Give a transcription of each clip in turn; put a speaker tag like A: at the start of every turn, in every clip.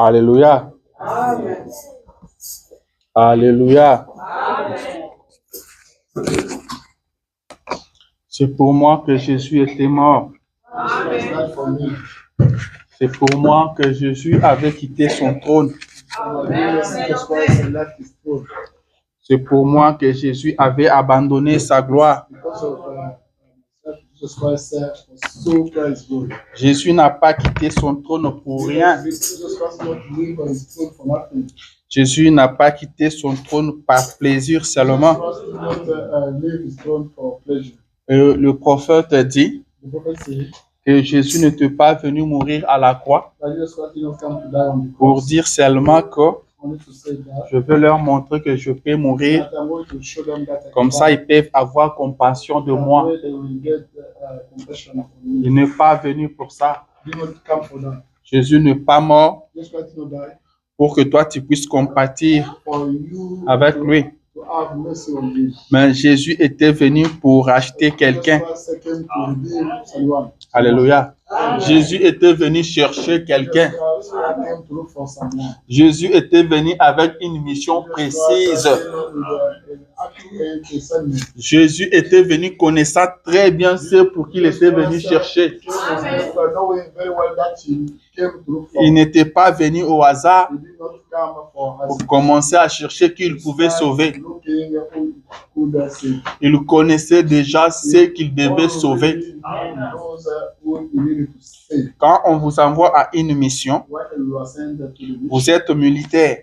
A: Alléluia.
B: Amen.
A: Alléluia. C'est pour moi que Jésus était mort.
B: Amen.
A: C'est pour moi que Jésus avait quitté son trône. C'est pour moi que Jésus avait abandonné sa gloire. Jésus n'a pas quitté son trône pour rien. Jésus n'a pas quitté son trône par plaisir seulement. Le prophète dit que Jésus n'était pas venu mourir à la croix pour dire seulement que je veux leur montrer que je peux mourir. Comme ça, ils peuvent avoir compassion de moi. Il n'est pas venu pour ça. Jésus n'est pas mort pour que toi, tu puisses compatir avec lui. Mais Jésus était venu pour acheter quelqu'un. Alléluia. Jésus était venu chercher quelqu'un. Jésus était venu avec une mission précise. Jésus était venu connaissant très bien ce pour qui il était venu chercher. Il n'était pas venu au hasard pour commencer à chercher qui il pouvait sauver. Il connaissait déjà ce qu'il devait sauver. Quand on vous envoie à une mission, vous êtes militaire.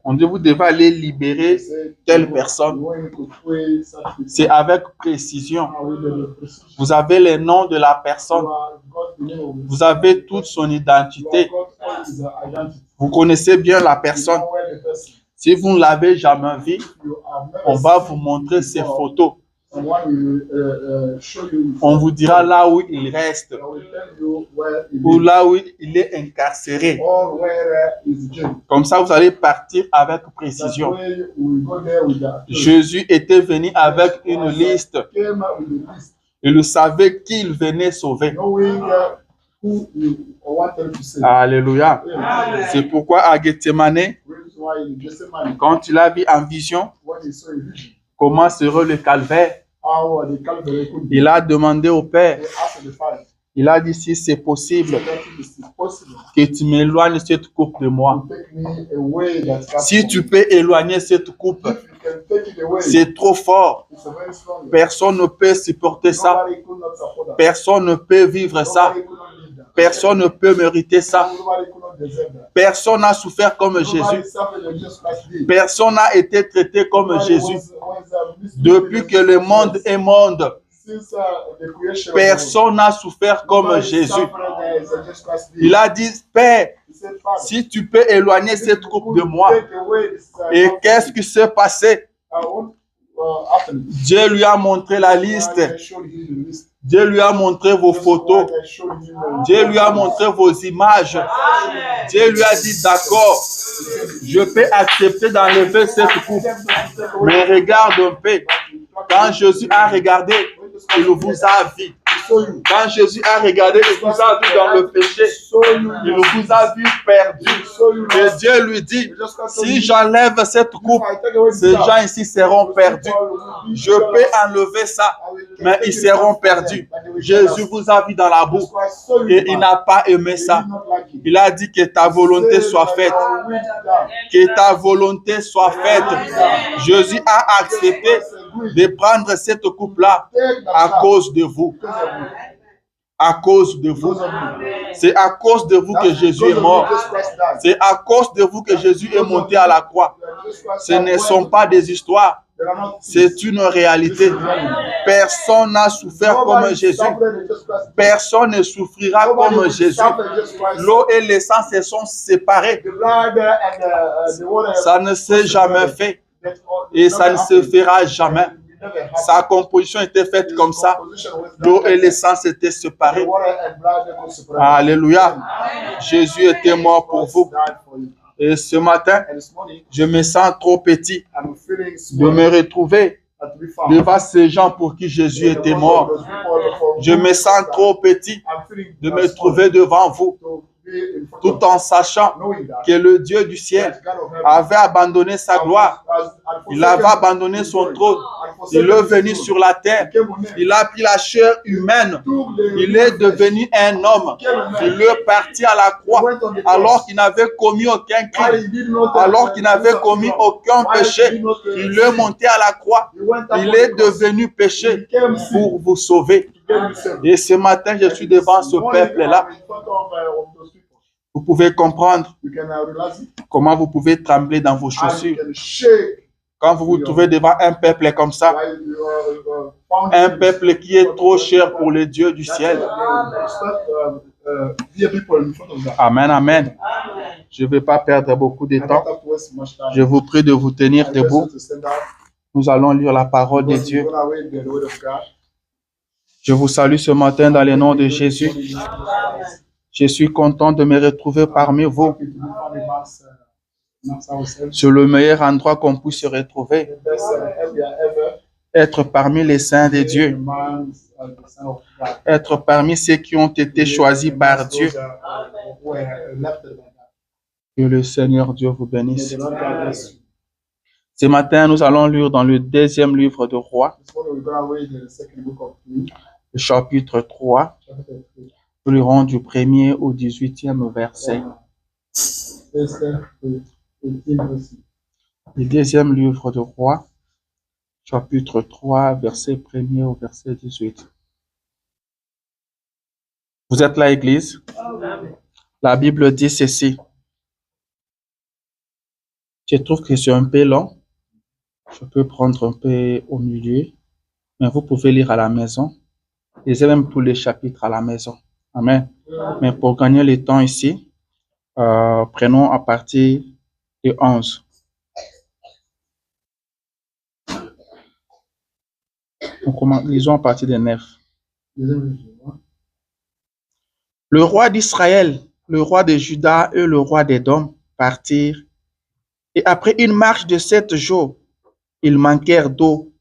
A: On dit vous devez aller libérer telle personne. C'est avec précision. Vous avez le nom de la personne. Vous avez toute son identité. Vous connaissez bien la personne. Si vous ne l'avez jamais vu, on va vous montrer ses photos. On vous dira là où il reste ou là où il est incarcéré. Comme ça, vous allez partir avec précision. Jésus était venu avec une liste. Il savait qui il venait sauver. Alléluia. C'est pourquoi à Gethsemane, quand il a vu en vision comment serait le calvaire, il a demandé au Père, il a dit si c'est possible que tu m'éloignes cette coupe de moi. Si tu peux éloigner cette coupe, c'est trop fort. Personne ne peut supporter ça. Personne ne peut vivre ça. Personne ne peut mériter ça. Personne n'a souffert comme Jésus. Personne n'a été traité comme Jésus. Depuis que le monde est monde, personne n'a souffert comme Jésus. Il a dit, Père, si tu peux éloigner cette coupe de moi. Et qu'est-ce qui s'est passé? Dieu lui a montré la liste. Dieu lui a montré vos photos. Dieu lui a montré vos images. Dieu lui a dit, d'accord, je peux accepter d'enlever cette coupe. Mais regarde un peu. Quand Jésus a regardé, il vous a vu. Quand Jésus a regardé, il vous a vu dans le péché. Il vous a vu perdu. Et Dieu lui dit, si j'enlève cette coupe, ces gens ici seront perdus. Je peux enlever ça, mais ils seront perdus. Jésus vous a vu dans la boue et il n'a pas aimé ça. Il a dit que ta volonté soit faite. Que ta volonté soit faite. Jésus a accepté de prendre cette coupe-là à cause de vous. À cause de vous. C'est à cause de vous que Jésus est mort. C'est à cause de vous que Jésus est monté à la croix. Ce ne sont pas des histoires. C'est une réalité. Personne n'a souffert comme Jésus. Personne ne souffrira comme Jésus. L'eau et le sang se sont séparés. Ça ne s'est jamais fait. Et ça ne se fera jamais. Sa composition était faite comme ça. L'eau et le sang s'étaient séparés. Alléluia. Jésus était mort pour vous. Et ce matin, je me sens trop petit de me retrouver devant ces gens pour qui Jésus était mort. Je me sens trop petit de me trouver devant vous. tout en sachant que le Dieu du ciel avait abandonné sa gloire. Il avait abandonné son trône. Il est venu sur la terre. Il a pris la chair humaine. Il est devenu un homme. Il est parti à la croix alors qu'il n'avait commis aucun crime, alors qu'il n'avait commis aucun péché. Il est monté à la croix. Il est devenu péché pour vous sauver. Et ce matin, je suis devant ce peuple-là. Vous pouvez comprendre comment vous pouvez trembler dans vos chaussures. Quand vous vous trouvez devant un peuple comme ça, un peuple qui est trop cher pour le Dieu du ciel. Amen, amen. Je ne vais pas perdre beaucoup de temps. Je vous prie de vous tenir debout. Nous allons lire la parole de Dieu. Je vous salue ce matin dans le nom de Jésus. Je suis content de me retrouver parmi vous. C'est le meilleur endroit qu'on puisse se retrouver. Être parmi les saints de Dieu. Être parmi ceux qui ont été choisis par Dieu. Que le Seigneur Dieu vous bénisse. Ce matin, nous allons lire dans le deuxième livre de Rois, le chapitre 3. Nous lirons du 1er au 18e verset. Le deuxième livre de Rois, chapitre 3, verset 1er au verset 18. Vous êtes là, Église? La Bible dit ceci. Je trouve que c'est un peu long. Je peux prendre un peu au milieu, mais vous pouvez lire à la maison. Lisez même tous les chapitres à la maison. Amen. Mais pour gagner le temps ici, prenons à partir de 11. Lisons à partir de 9. Le roi d'Israël, le roi de Juda et le roi d'Édom partirent. Et après une marche de 7 jours, ils manquèrent d'eau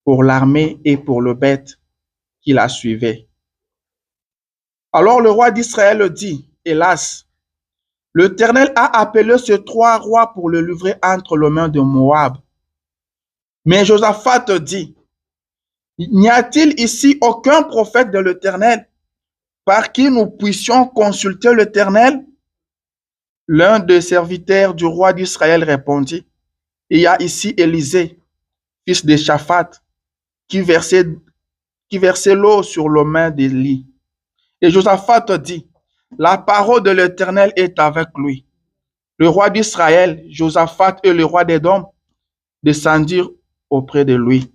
A: pour l'armée et pour le bête qui la suivait. Alors le roi d'Israël dit, hélas, l'Éternel a appelé ces 3 rois pour le livrer entre les mains de Moab. Mais Josaphat dit, n'y a-t-il ici aucun prophète de l'Éternel par qui nous puissions consulter l'Éternel? L'un des serviteurs du roi d'Israël répondit, il y a ici Élisée, fils de Shaphat, qui versait l'eau sur les mains d'Élie. Et Josaphat dit, la parole de l'Éternel est avec lui. Le roi d'Israël, Josaphat et le roi d'Édom descendirent auprès de lui.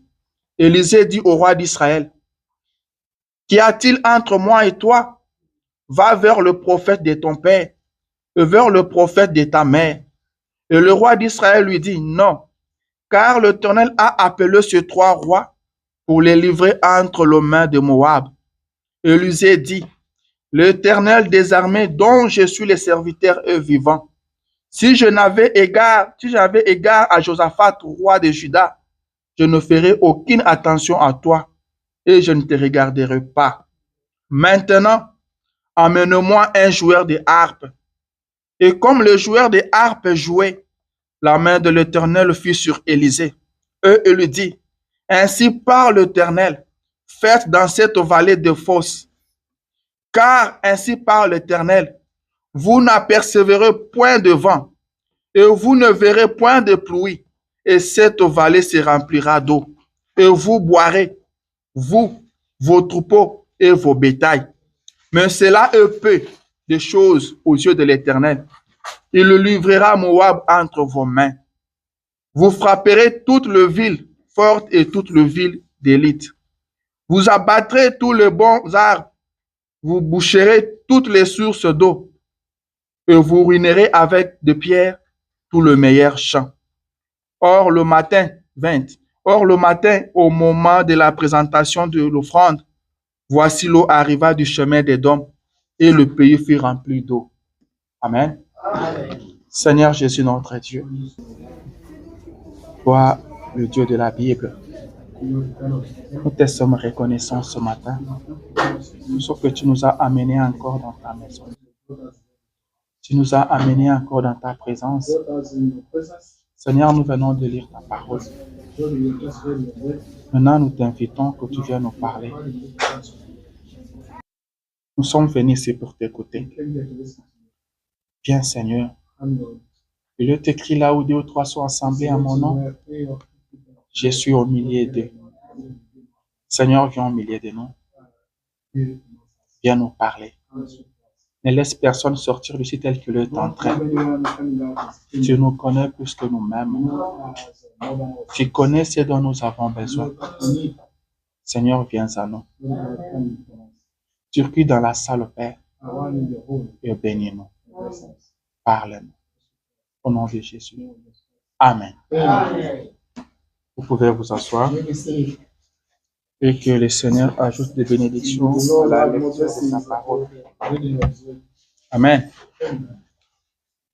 A: Élisée dit au roi d'Israël, qu'y a-t-il entre moi et toi? Va vers le prophète de ton père et vers le prophète de ta mère. Et le roi d'Israël lui dit, non, car l'Éternel a appelé ces 3 rois pour les livrer entre les mains de Moab. Élisée dit, l'Éternel des armées dont je suis le serviteur est vivant. Si j'avais égard à Josaphat, roi de Juda, je ne ferai aucune attention à toi et je ne te regarderai pas. Maintenant, amène-moi un joueur de harpe. Et comme le joueur de harpe jouait, la main de l'Éternel fut sur Élisée. Et il lui dit, ainsi parle l'Éternel, faites dans cette vallée de fosses. Car ainsi parle l'Éternel, vous n'apercevrez point de vent, et vous ne verrez point de pluie, et cette vallée se remplira d'eau. Et vous boirez, vous, vos troupeaux et vos bétails. Mais cela est peu de choses aux yeux de l'Éternel. Il le livrera Moab entre vos mains. Vous frapperez toutes les villes fortes et toutes les villes d'élite. Vous abattrez tous les bons arbres. Vous boucherez toutes les sources d'eau. Et vous ruinerez avec des pierres tout le meilleur champ. Or le matin, au moment de la présentation de l'offrande, voici l'eau arriva du chemin d'Édom et le pays fut rempli d'eau. Amen. Amen. Seigneur Jésus, notre Dieu, toi, le Dieu de la Bible, nous te sommes reconnaissants ce matin pour ce que tu nous as amenés encore dans ta maison. Tu nous as amenés encore dans ta présence.
B: brought us in your presence.
A: Seigneur, nous venons de lire ta parole.
B: Lord, we have just read your word.
A: Maintenant, nous t'invitons que tu viennes nous parler.
B: Lord, we thank you.
A: Nous sommes venus ici pour t'écouter.
B: We came here to listen to you.
A: Viens, Seigneur.
B: And Lord,
A: Il est écrit là où 2 ou 3 sont assemblés à mon nom. Je suis au milieu d'eux. Seigneur, viens au milieu de nous. Viens nous parler. Ne laisse personne sortir d'ici tel qu'il est entré. Tu nous connais plus que nous-mêmes. Tu connais ce dont nous avons besoin. Seigneur, viens à nous. Circule dans la salle, Père, et bénis-nous. Parle-nous. Au nom de Jésus. Amen. Vous pouvez vous asseoir et que le Seigneur ajoute des bénédictions à la lecture de sa parole. Amen.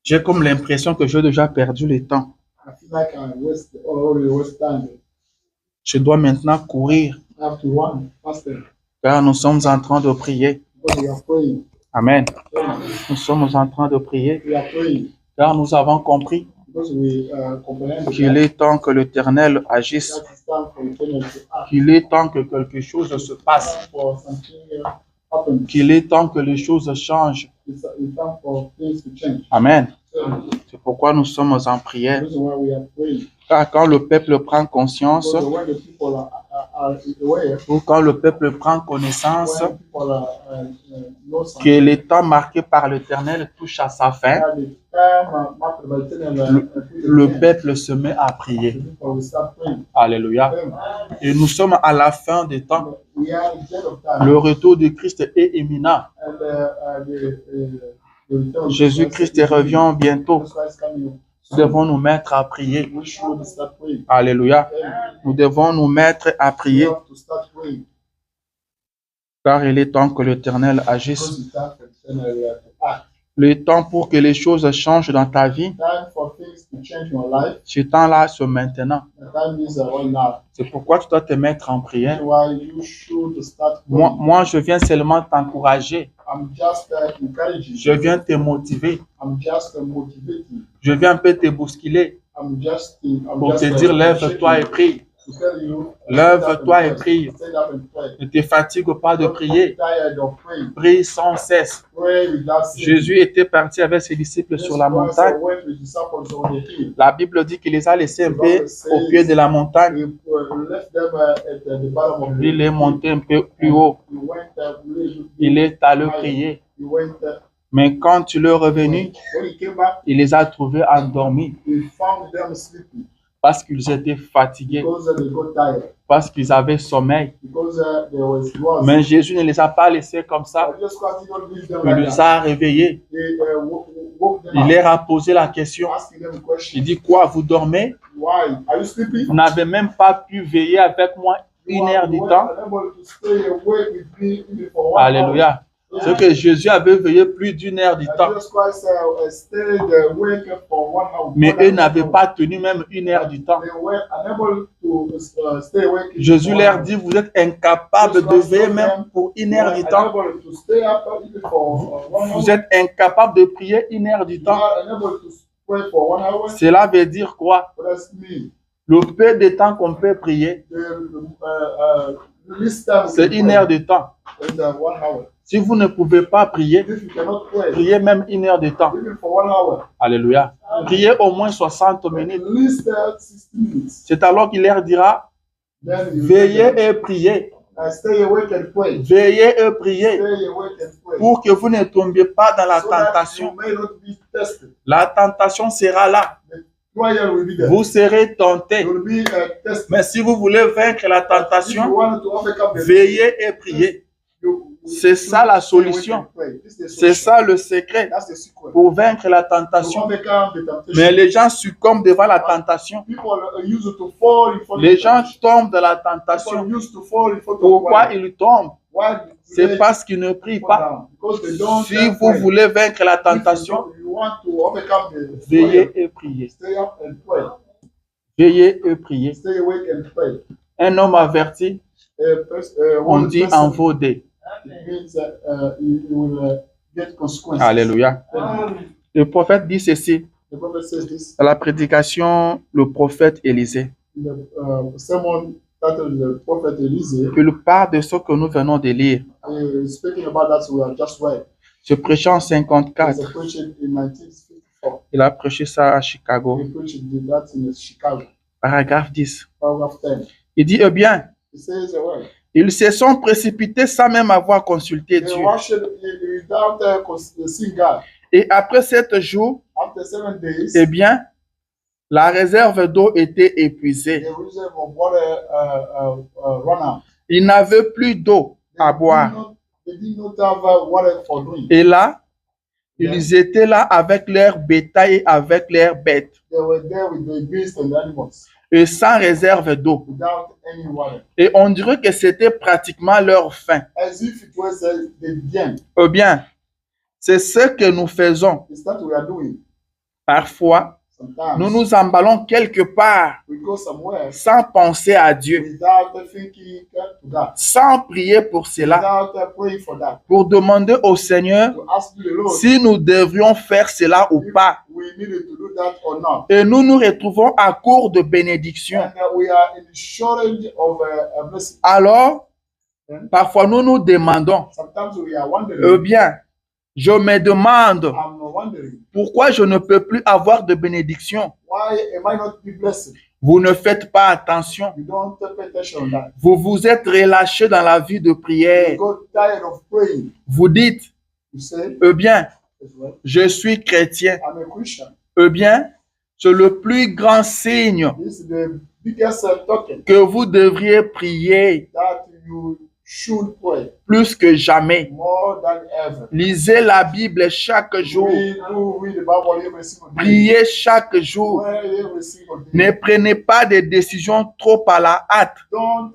A: J'ai comme l'impression que j'ai déjà perdu le temps.
B: I feel like I already wasted time.
A: Je dois maintenant courir
B: I have to run faster
A: car nous sommes en train de prier.
B: because we are praying.
A: Amen. Nous sommes en train de prier
B: We are praying
A: car nous avons compris
B: because we comprehend
A: qu'il est temps que l'Éternel agisse,
B: that it's time for eternal to act,
A: qu'il est temps que quelque chose se passe,
B: for something happen.
A: qu'il est temps que les choses changent.
B: It's time for things to change.
A: Amen.
B: So,
A: C'est pourquoi nous sommes en prière.
B: this is why we are praying.
A: Car quand le peuple prend conscience,
B: Because when the people are aware,
A: ou quand le peuple prend connaissance
B: when people know something,
A: que le temps marqué par l'Éternel touche à sa fin,
B: that the time marked by eternal
A: le peuple se met à prier.
B: people will start praying.
A: Alléluia. Et nous sommes à la fin des temps.
B: We are in the end of time.
A: Le retour de Christ est imminent.
B: And the return of
A: Jésus-Christ revient bientôt.
B: Jesus Christ coming.
A: Nous devons nous mettre à prier.
B: We should start praying.
A: Alléluia. Nous devons nous mettre à
B: We
A: prier
B: have to start praying
A: car il est temps que l'Éternel agisse.
B: because it's time for eternal to act.
A: Le temps pour que les choses changent dans ta vie,
B: Time for things to change in your life.
A: ce temps-là, c'est maintenant.
B: The time is right now.
A: C'est pourquoi tu dois te mettre en prière.
B: That's why you should start praying.
A: Moi, je viens seulement t'encourager.
B: I'm just encouraging.
A: Je viens te motiver.
B: I'm just motivating.
A: Je viens un peu te bousculer
B: I'm just
A: pour te dire lève-toi et prie.
B: to tell you,
A: Lève-toi et prie.
B: stand up and pray.
A: Ne te fatigue pas de
B: Don't
A: prier.
B: be tired of praying.
A: Prie sans cesse.
B: Pray without ceasing.
A: Jésus était parti avec ses disciples sur la montagne.
B: When the disciples on the hill,
A: La Bible dit qu'il les a laissés un peu au pied de la montagne.
B: he left them at the bottom of the
A: Il est monté un peu plus haut.
B: He went he
A: Il est allé prier.
B: went
A: Mais quand il est revenu,
B: when he came back,
A: il les a trouvés endormis
B: he found them sleeping
A: parce qu'ils étaient fatigués,
B: because they got tired,
A: parce qu'ils avaient sommeil.
B: because there was loss.
A: Mais Jésus ne les a pas laissés comme ça.
B: Just because he don't leave them
A: Il
B: like
A: les
B: that.
A: a réveillés.
B: He woke them
A: Il
B: up,
A: leur a posé la question.
B: asking them a question.
A: Il dit quoi, vous dormez?
B: Why? Are you sleeping?
A: Vous n'avez même pas pu veiller avec moi une heure du
B: You
A: temps?
B: were unable to stay awake with me even for 1 hour.
A: Alléluia. C'est que Jésus avait veillé plus d'une heure du temps.
B: Jesus Christ stayed awake for 1 hour.
A: Mais eux n'avaient pas tenu même une heure du temps.
B: They were unable to stay awake.
A: Jésus leur dit, vous êtes incapables de veiller même pour une heure du temps.
B: Unable to stay up even for 1 hour.
A: Vous êtes incapables de prier une heure du
B: You
A: temps.
B: are unable to pray for 1 hour.
A: Cela veut dire quoi?
B: What does it mean?
A: Le peu de temps qu'on peut prier,
B: The least time we
A: c'est
B: can
A: une
B: pray
A: heure de temps.
B: is 1 hour.
A: Si vous ne pouvez pas prier,
B: If you cannot pray,
A: priez même une heure de temps.
B: even for 1 hour,
A: Alléluia. Priez au moins 60 minutes.
B: at least 60 minutes.
A: C'est alors qu'il leur dira,
B: Then you
A: veillez et priez.
B: stay awake and pray.
A: Veillez et priez
B: Stay awake and pray.
A: pour que vous ne tombiez pas dans la
B: So that
A: tentation.
B: you may not be tested.
A: La tentation sera là.
B: The trial will be there.
A: Vous serez tentés.
B: You will be tested.
A: Mais si vous voulez vaincre la
B: If you
A: tentation,
B: want to overcome the
A: veillez et priez. C'est ça la solution. C'est ça le secret
B: That's the secret.
A: pour vaincre la
B: To
A: tentation.
B: overcome the temptation.
A: Mais les gens succombent devant la tentation.
B: People are used to fall in front of
A: Les gens
B: temptation.
A: tombent dans la
B: People
A: tentation.
B: used to fall in front of
A: Pourquoi
B: temptation.
A: ils tombent?
B: Why do
A: C'est
B: they
A: parce qu'ils ne prient
B: fall
A: pas.
B: down? Because they don't
A: Si
B: pray.
A: vous voulez vaincre la
B: If
A: tentation,
B: you want to overcome the
A: veillez et priez.
B: stay up and pray.
A: Veillez et priez.
B: Stay awake and pray.
A: Un homme averti, on
B: One
A: dit
B: person,
A: en vaudé.
B: it means that you will get consequences.
A: Alléluia. Le prophète dit ceci
B: The prophet says this
A: dans la prédication, le prophète Élisée.
B: in the sermon titled the prophet Elysee.
A: Il parle de ce que nous venons de lire.
B: Speaking about that, we are just right.
A: Je prêchais en
B: He's
A: 54.
B: preaching in 1954.
A: Il a prêché ça à Chicago.
B: He preached that in Chicago.
A: Paragraphe 10.
B: Paragraph 10.
A: Il dit, eh bien,
B: He says, well,
A: ils se sont précipités sans même avoir consulté
B: they
A: Dieu.
B: rushed without seeing God.
A: Et après 7 jours,
B: After 7 days,
A: eh bien, la réserve d'eau était épuisée.
B: the reserve of water run out.
A: Ils n'avaient plus d'eau à boire.
B: They did not have water for drink.
A: Et là, ils étaient là avec leur bétail et avec leurs bêtes.
B: They were there with the beasts and the animals
A: Et sans réserve d'eau.
B: without any water.
A: Et on dirait que c'était pratiquement leur faim.
B: As if it was the bien.
A: Eh bien, c'est ce que nous faisons.
B: It's that we are doing.
A: Parfois,
B: Sometimes
A: nous nous emballons quelque part
B: we go somewhere
A: sans penser à Dieu,
B: without thinking to God,
A: sans prier pour cela,
B: without praying for that,
A: pour demander au Seigneur
B: to ask the Lord
A: si nous devrions faire cela ou
B: if
A: pas.
B: we needed to do that or not.
A: Et nous nous retrouvons à court de bénédictions.
B: And we are in shortage of a blessing.
A: Alors, parfois nous nous demandons,
B: Sometimes we are wondering,
A: eh bien, je me demande
B: I'm wondering,
A: pourquoi je ne peux plus avoir de bénédiction.
B: why am I not be blessed?
A: Vous ne faites pas attention.
B: You don't pay attention on that.
A: Vous vous êtes relâché dans la vie de
B: You
A: prière.
B: got tired of praying.
A: Vous dites,
B: You say,
A: eh bien,
B: as well,
A: je suis chrétien.
B: I'm a Christian.
A: Eh bien, c'est le plus grand signe
B: This is the biggest token
A: que vous devriez prier
B: that you should pray
A: plus que jamais.
B: more than ever.
A: Lisez la Bible chaque jour.
B: We do read the Bible every single day.
A: Priez chaque jour.
B: Pray every single day.
A: Ne prenez pas des décisions trop à la hâte
B: Don't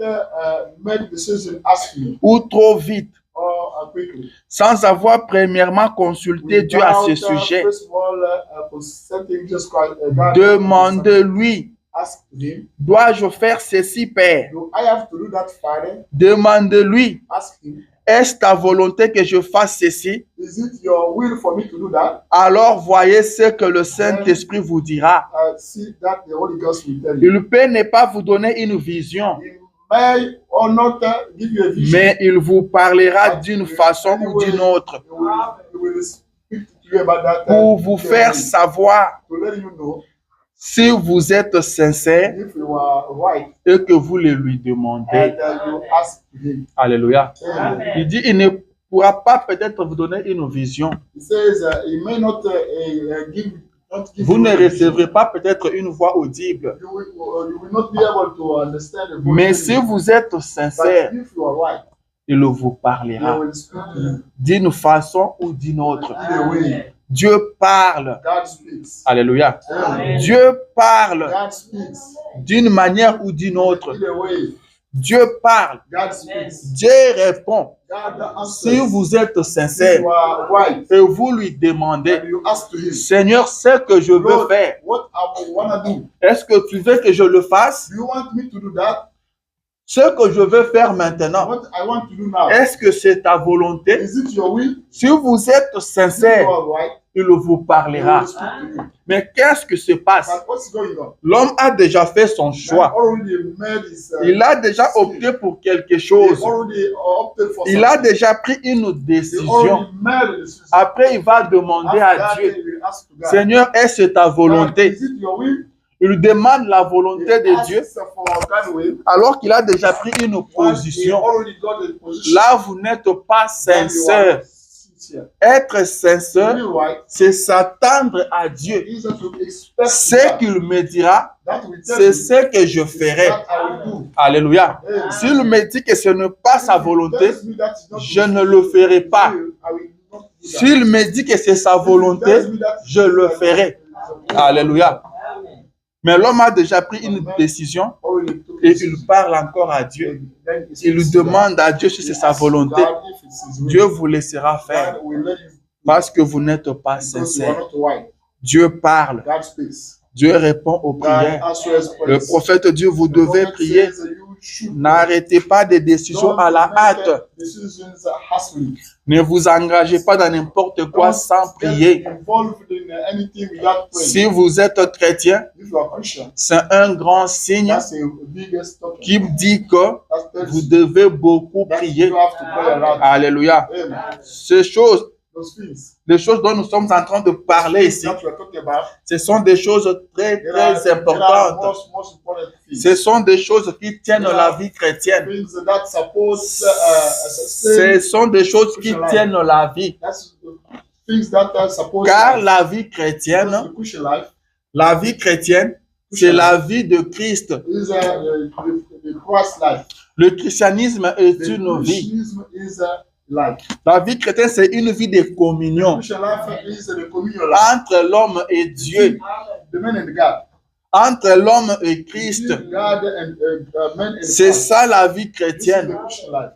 B: make decisions hastily
A: ou trop vite,
B: or quickly.
A: sans avoir premièrement consulté Dieu à ce sujet.
B: First of all, consulting Jesus Christ, God.
A: Demandez-lui,
B: Ask him,
A: dois-je faire ceci, Père?
B: do I have to do that, Father?
A: Demandez-lui,
B: Ask him,
A: est-ce ta volonté que je fasse ceci?
B: is it your will for me to do that?
A: Alors voyez ce que le Saint-Esprit vous dira.
B: See that the Holy Ghost will tell you.
A: Il peut ne pas vous donner une vision,
B: He may or not give you a vision.
A: mais il vous parlera d'une façon ou d'une autre
B: He will speak to you about that
A: pour vous faire savoir
B: to let you know
A: si vous êtes sincère
B: if you are right
A: et que vous le lui demandez.
B: and you ask him.
A: Alléluia.
B: Amen.
A: Il dit, il ne pourra pas peut-être vous donner une vision.
B: He says he may not give. Not give
A: Vous
B: you
A: ne
B: a vision.
A: recevrez pas peut-être une voix audible.
B: You will not be able to understand the voice.
A: Mais si vous êtes
B: But
A: sincère,
B: if you are right,
A: il vous
B: he
A: parlera
B: will speak to you.
A: d'une façon ou d'une autre.
B: Either way,
A: Dieu parle.
B: God speaks.
A: Alléluia.
B: Amen.
A: Dieu parle
B: God speaks.
A: d'une manière ou d'une autre.
B: Either way,
A: Dieu parle.
B: God speaks.
A: Dieu répond.
B: God
A: Si
B: answers.
A: vous êtes
B: If
A: sincère
B: you are right,
A: et vous lui demandez,
B: and you ask to him,
A: Seigneur, ce que je veux
B: Lord,
A: faire,
B: what I want to do?
A: est-ce que tu veux que je le fasse?
B: Do you want me to do that?
A: Ce que je veux faire maintenant,
B: What I want to do now?
A: est-ce que c'est ta volonté?
B: Is it your will?
A: Si vous êtes
B: If
A: sincère,
B: you are right,
A: il vous
B: he
A: parlera.
B: will speak to you.
A: Mais qu'est-ce que se passe?
B: But what's going on?
A: L'homme a déjà fait son
B: Man
A: choix.
B: already made his,
A: Il a déjà opté pour quelque
B: he
A: chose.
B: already opted for
A: Il a
B: something.
A: déjà pris une
B: He
A: décision.
B: already made a decision.
A: Après, il va demander
B: After
A: à
B: that,
A: Dieu,
B: he will ask to God,
A: Seigneur, est-ce ta
B: God,
A: volonté?
B: is it your will?
A: Il demande la volonté
B: He
A: de Dieu
B: asks for God's will.
A: alors qu'il a déjà pris une
B: Once he
A: position.
B: already got a position,
A: Là, vous n'êtes pas
B: then you are
A: sincère.
B: sincere.
A: Être sincère,
B: To be right,
A: c'est s'attendre à Dieu.
B: is to expect
A: Ce
B: God.
A: qu'il me dira,
B: That will tell
A: c'est
B: you
A: ce que je ferai.
B: that I will do.
A: Alléluia.
B: Amen.
A: S'il me dit que ce n'est pas sa volonté,
B: Tells me that is not
A: je
B: his
A: ne le ferai pas.
B: will, I will not do that.
A: S'il me dit que c'est sa volonté,
B: Tells me that
A: je le ferai. Alléluia. Mais l'homme a déjà pris une décision
B: already took
A: et
B: his
A: il parle encore à Dieu.
B: then he
A: Il lui
B: speaks to
A: demande à Dieu si c'est sa volonté.
B: God if it's his will.
A: Dieu vous laissera faire
B: God will let you
A: parce que vous n'êtes pas
B: because you are
A: sincère.
B: not right.
A: Dieu parle.
B: God speaks.
A: Dieu répond aux
B: God
A: prières.
B: answers
A: Le
B: prayers.
A: prophète dit, vous
B: The
A: devez
B: prophet
A: prier
B: says that you should.
A: N'arrêtez pas des décisions à la hâte.
B: Decisions hastily.
A: Ne vous engagez pas dans n'importe quoi sans prier.
B: Get involved in anything without praying.
A: Si vous êtes chrétien,
B: If you are Christian,
A: c'est un grand signe
B: that's the biggest topic.
A: qui dit que
B: That tells
A: vous
B: you
A: devez beaucoup
B: that
A: prier.
B: you have to pray a lot.
A: Alléluia.
B: Amen.
A: Ces choses,
B: Those things
A: les choses dont nous sommes en train de parler ici,
B: that we are talking about,
A: ce sont des choses très, très importantes.
B: most important things.
A: Ce sont des choses qui tiennent la vie chrétienne.
B: Things that support
A: Ce sont des choses qui tiennent la vie.
B: that's things that support
A: Car la vie chrétienne,
B: the Christian life
A: c'est la vie de Christ.
B: is the Christ life.
A: Le christianisme est
B: The
A: une vie.
B: Christianism is a life.
A: La vie chrétienne, c'est une vie de communion
B: Christian life is the communion life.
A: entre l'homme et Dieu,
B: The man and God.
A: entre l'homme et Christ.
B: God and man and
A: C'est
B: Christ.
A: ça la vie
B: This is
A: chrétienne.
B: the Christian life.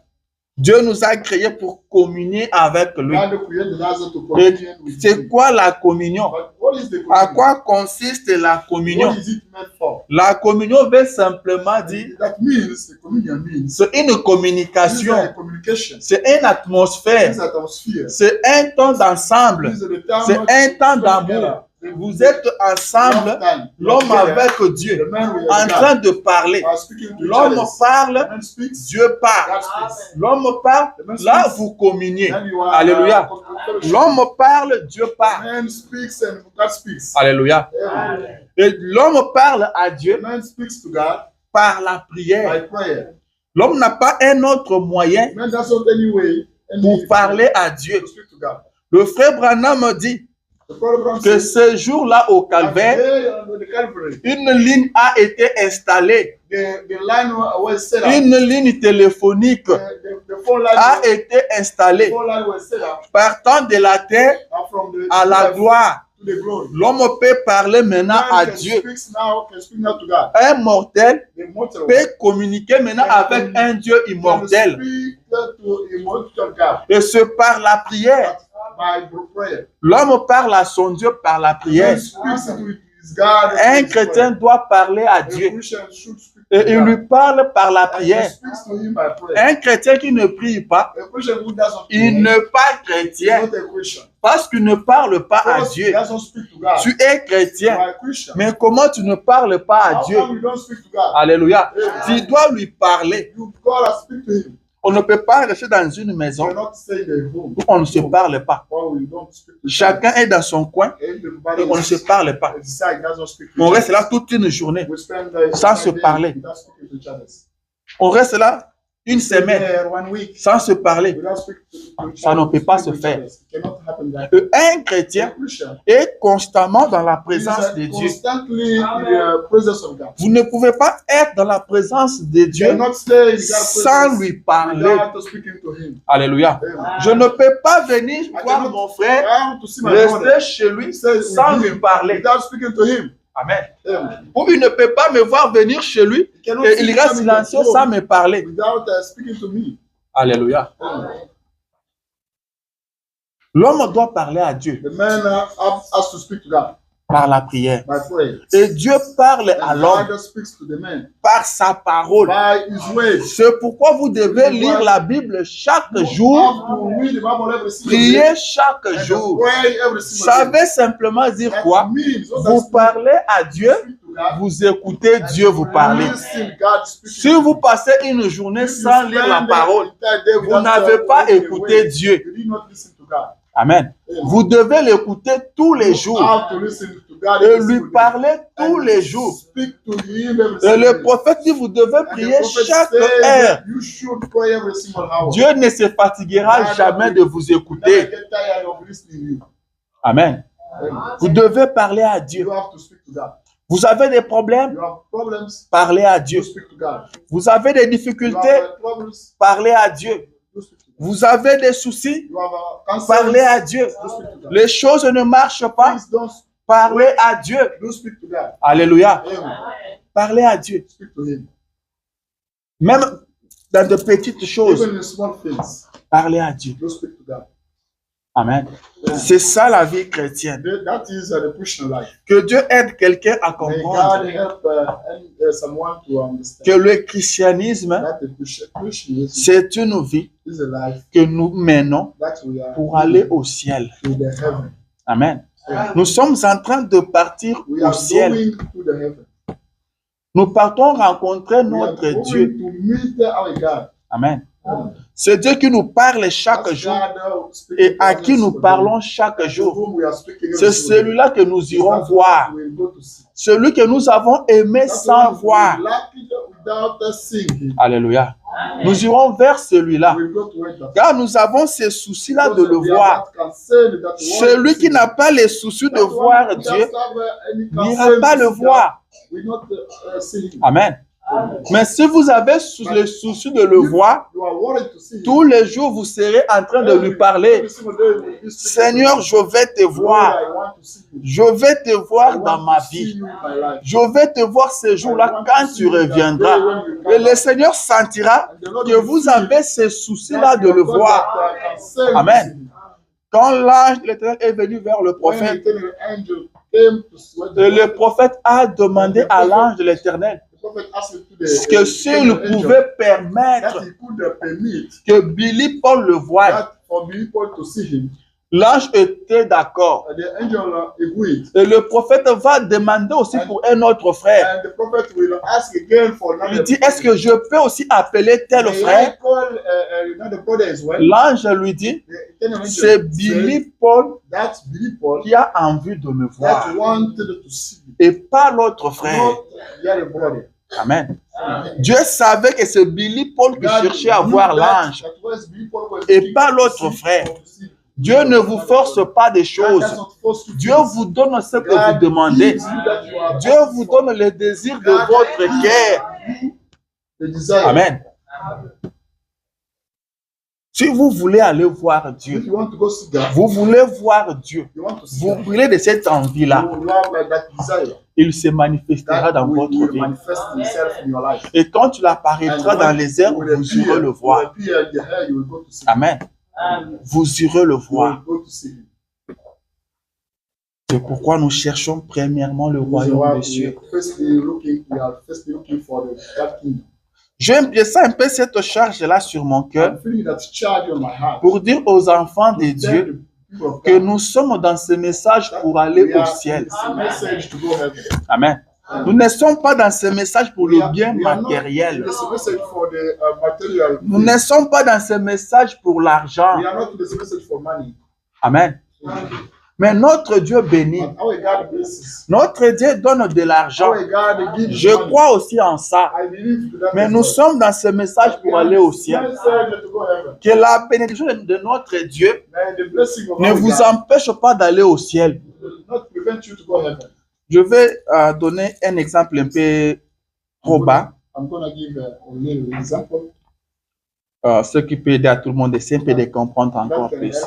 A: Dieu nous a créés pour communier avec lui.
B: God created us to
A: Et
B: communion with
A: c'est
B: Him.
A: quoi la communion?
B: But what is the
A: À
B: communion?
A: quoi consiste la communion?
B: What is it meant for?
A: La communion veut simplement dire,
B: That means the communion means
A: c'est une
B: this is a
A: communication,
B: communication.
A: c'est une atmosphère,
B: This is atmosphere.
A: c'est un temps d'ensemble,
B: This is the time
A: c'est un temps
B: together.
A: d'amour. Vous êtes ensemble, l'homme avec Dieu,
B: The man with
A: en
B: God
A: train de parler.
B: are speaking to each
A: L'homme
B: other.
A: parle,
B: The man speaks,
A: Dieu parle.
B: God speaks.
A: L'homme parle, là vous communiez.
B: Then you are,
A: Alléluia. L'homme parle, Dieu
B: The
A: parle.
B: man speaks and God speaks.
A: Alléluia.
B: Amen.
A: Et l'homme parle à Dieu
B: The man speaks to God
A: par la prière.
B: by prayer.
A: L'homme n'a pas un autre moyen
B: The man doesn't any way
A: pour parler à Dieu.
B: to speak to God.
A: Le frère Branham dit
B: The program
A: que
B: says,
A: ce jour-là au Calvaire,
B: today on the Calvary,
A: une ligne a été installée,
B: the line was set up.
A: une ligne téléphonique
B: The phone line
A: a été installée,
B: was set up
A: partant de la terre
B: from the
A: à la gloire.
B: to the glory.
A: L'homme peut parler maintenant à Dieu.
B: Can speak now to God.
A: Un mortel
B: The mortal
A: peut communiquer maintenant avec un Dieu immortel.
B: can speak to immortal God
A: Et c'est par la prière.
B: by prayer.
A: L'homme parle à son Dieu par la prière.
B: Man speaks to his God.
A: Un chrétien doit parler à
B: A
A: Dieu.
B: Christian should speak
A: Et
B: to
A: il
B: God.
A: lui parle par la
B: And he
A: prière.
B: speaks to him by prayer.
A: Un chrétien qui ne prie pas,
B: A Christian who doesn't
A: il
B: pray
A: n'est pas
B: is
A: chrétien
B: not a Christian.
A: parce qu'il ne parle pas à
B: Because he
A: Dieu.
B: doesn't speak to God.
A: Tu es
B: You
A: chrétien,
B: are a Christian.
A: mais comment tu ne parles pas à
B: How
A: Dieu?
B: come you don't speak to God?
A: Alléluia. Tu dois lui parler.
B: You gotta speak to him.
A: On ne peut pas rester dans une
B: You're
A: maison
B: not staying at home.
A: où on ne se parle pas.
B: Or you don't speak to
A: Chacun est dans son coin
B: God.
A: et on ne se parle pas.
B: Decide doesn't speak to
A: On
B: each
A: reste
B: other.
A: là toute une journée.
B: We spend
A: sans se parler.
B: without speaking to each other.
A: On reste là une semaine
B: There 1 week
A: sans se parler.
B: without speaking to each
A: Ça
B: other.
A: ne peut pas
B: Speak
A: se
B: to each
A: faire.
B: other. It cannot happen that
A: Et un
B: A
A: chrétien
B: Christian
A: est constamment dans la
B: is
A: présence de Dieu.
B: constantly in the presence of God.
A: Vous ne pouvez pas être dans la présence de
B: You
A: Dieu
B: cannot stay in God's
A: sans
B: presence
A: lui parler.
B: without speaking to him.
A: Alléluia.
B: Amen.
A: Je ne peux pas venir voir mon frère,
B: I want to see my brother
A: rester chez lui sans lui parler.
B: without speaking to him.
A: Amen.
B: Amen.
A: Ou il ne peut pas me voir venir chez lui
B: He cannot
A: et
B: see
A: il
B: me
A: reste
B: coming to
A: silencieux
B: home
A: sans me parler.
B: without speaking to me.
A: Alléluia.
B: Amen.
A: L'homme doit parler à Dieu
B: The man has to speak to God
A: par la prière.
B: by prayer.
A: Et Dieu parle à
B: And
A: l'homme
B: God speaks to the man
A: par sa parole.
B: by his way.
A: C'est pourquoi vous devez lire la Bible chaque
B: You
A: jour,
B: have to read the Bible every single day
A: prier chaque
B: and
A: jour.
B: pray every single
A: Ça
B: day.
A: veut simplement dire
B: That
A: quoi?
B: means what
A: Vous parlez à Dieu,
B: speak to God,
A: vous écoutez Dieu vous parler.
B: listen God speaking
A: Si vous passez une journée sans lire la parole, vous n'avez pas écouté Dieu.
B: You did not listen to God.
A: Amen. Vous devez l'écouter tous les
B: You
A: jours
B: have to listen to God
A: et
B: every
A: lui
B: single day.
A: parler tous
B: And
A: les jours.
B: Speak to him every
A: Et
B: single
A: le
B: day.
A: prophète dit, vous devez
B: And the
A: prier
B: prophet
A: chaque
B: said
A: heure.
B: that you should pray every single hour.
A: Dieu ne se fatiguera jamais de vous
B: Never
A: écouter.
B: get tired of listening to you.
A: Amen.
B: Amen.
A: Vous devez parler à Dieu.
B: You have to speak to God.
A: Vous avez des problèmes?
B: You have problems,
A: Parlez à Dieu.
B: you speak to God.
A: Vous avez des
B: You
A: difficultés?
B: have problems,
A: Parlez à Dieu.
B: you speak to God.
A: Vous avez des soucis?
B: You have cancer,
A: Parlez à Dieu.
B: you speak to God.
A: Les choses ne marchent pas?
B: Things don't
A: Parlez à Dieu.
B: you speak to God.
A: Alléluia.
B: Amen.
A: Parlez à Dieu.
B: Speak to him.
A: Même dans de petites choses,
B: Even in small things,
A: parlez à Dieu.
B: you speak to God.
A: Amen. C'est ça la vie chrétienne.
B: That is the Christian life.
A: Que Dieu aide quelqu'un à
B: May
A: comprendre
B: God help someone to understand
A: que le christianisme,
B: that the Christianism
A: c'est une vie
B: is a life
A: que nous menons
B: that we are
A: pour aller au ciel.
B: to the heaven.
A: Amen. Nous sommes en train de partir
B: We
A: au
B: are
A: ciel.
B: going to the heaven.
A: Nous partons rencontrer
B: We are
A: notre
B: going
A: Dieu.
B: to meet our God.
A: Amen. C'est Dieu qui nous parle chaque
B: That's
A: jour
B: God,
A: et à qui nous parlons chaque jour.
B: whom we are speaking
A: C'est celui-là que nous irons voir.
B: We will go to see.
A: Celui que nous avons aimé
B: That's
A: sans
B: why we
A: voir.
B: lack it without seeing.
A: Alléluia. Nous irons vers celui-là.
B: We will go to it.
A: Car nous avons ces soucis-là de le voir. Celui qui n'a pas les soucis de voir Dieu n'ira pas le voir. Amen. Mais si vous avez le souci de le voir, tous les jours vous serez en train de lui parler. Seigneur, je vais te voir. Je vais te voir dans ma vie. Je vais te voir ce jour-là quand tu reviendras. Et le Seigneur sentira que vous avez ces soucis-là de le voir. Amen. Quand l'ange de l'Éternel est venu vers le prophète, le prophète a demandé à l'ange de l'Éternel que s'il pouvait permettre que Billy Paul le voie. L'ange était d'accord. Et le prophète va demander aussi pour un autre frère. Il dit, est-ce que je peux aussi appeler tel frère? L'ange lui dit, c'est Billy Paul qui a envie de me voir. Et pas l'autre frère. Amen. Dieu savait que c'est Billy Paul qui cherchait à voir l'ange et pas l'autre frère. Dieu ne vous force pas des choses. Dieu vous donne ce que vous demandez. Dieu vous donne le désir de votre cœur. Amen. Si vous voulez aller voir Dieu, vous voulez voir Dieu, vous voulez de cette envie-là, il se manifestera dans votre vie. Et quand il apparaîtra dans les airs, vous irez le voir. Amen. Vous irez le voir. C'est pourquoi nous cherchons premièrement le royaume des cieux. J'aime bien ça un peu cette charge-là sur mon cœur pour dire aux enfants de Dieu que nous sommes dans ce message pour aller au ciel. Amen. Nous ne sommes pas dans ce message pour le bien matériel. Nous ne sommes pas dans ce message pour l'argent. Amen. Mais notre Dieu bénit. Notre Dieu donne de l'argent. Je crois aussi en ça. Mais nous sommes dans ce message pour aller au ciel. Que la bénédiction de notre Dieu ne vous empêche pas d'aller au ciel. Je vais donner un exemple un peu trop bas. Ce qui peut aider à tout le monde et simple de comprendre encore plus.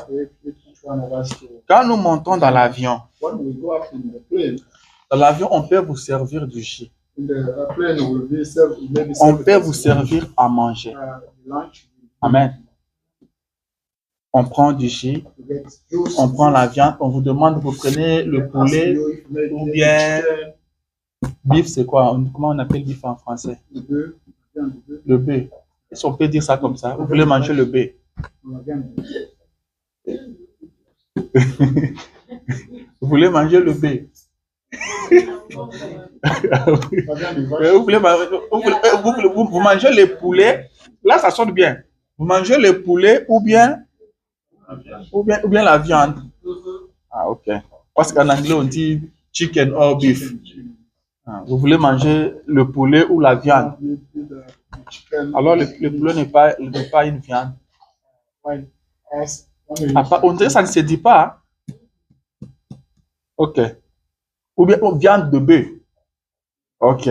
A: Quand nous montons dans l'avion, on peut vous servir du jus. On peut vous servir à manger. Amen. On prend du jus, on prend la viande, on vous demande, vous prenez le poulet ou bien bif, c'est quoi? Comment on appelle bif en français? Le bœuf. Est-ce qu'on peut dire ça comme ça? Vous voulez manger le bœuf? Vous voulez manger le bœuf? Vous mangez le poulet. Là, ça sonne bien. Vous mangez le poulet ou bien la viande. Ah, ok. Parce qu'en anglais, on dit chicken or beef. Ah, vous voulez manger le poulet ou la viande. Alors, le poulet n'est pas une viande. On dirait que ça ne se dit pas. Ok. Ou bien viande de bœuf. Ok.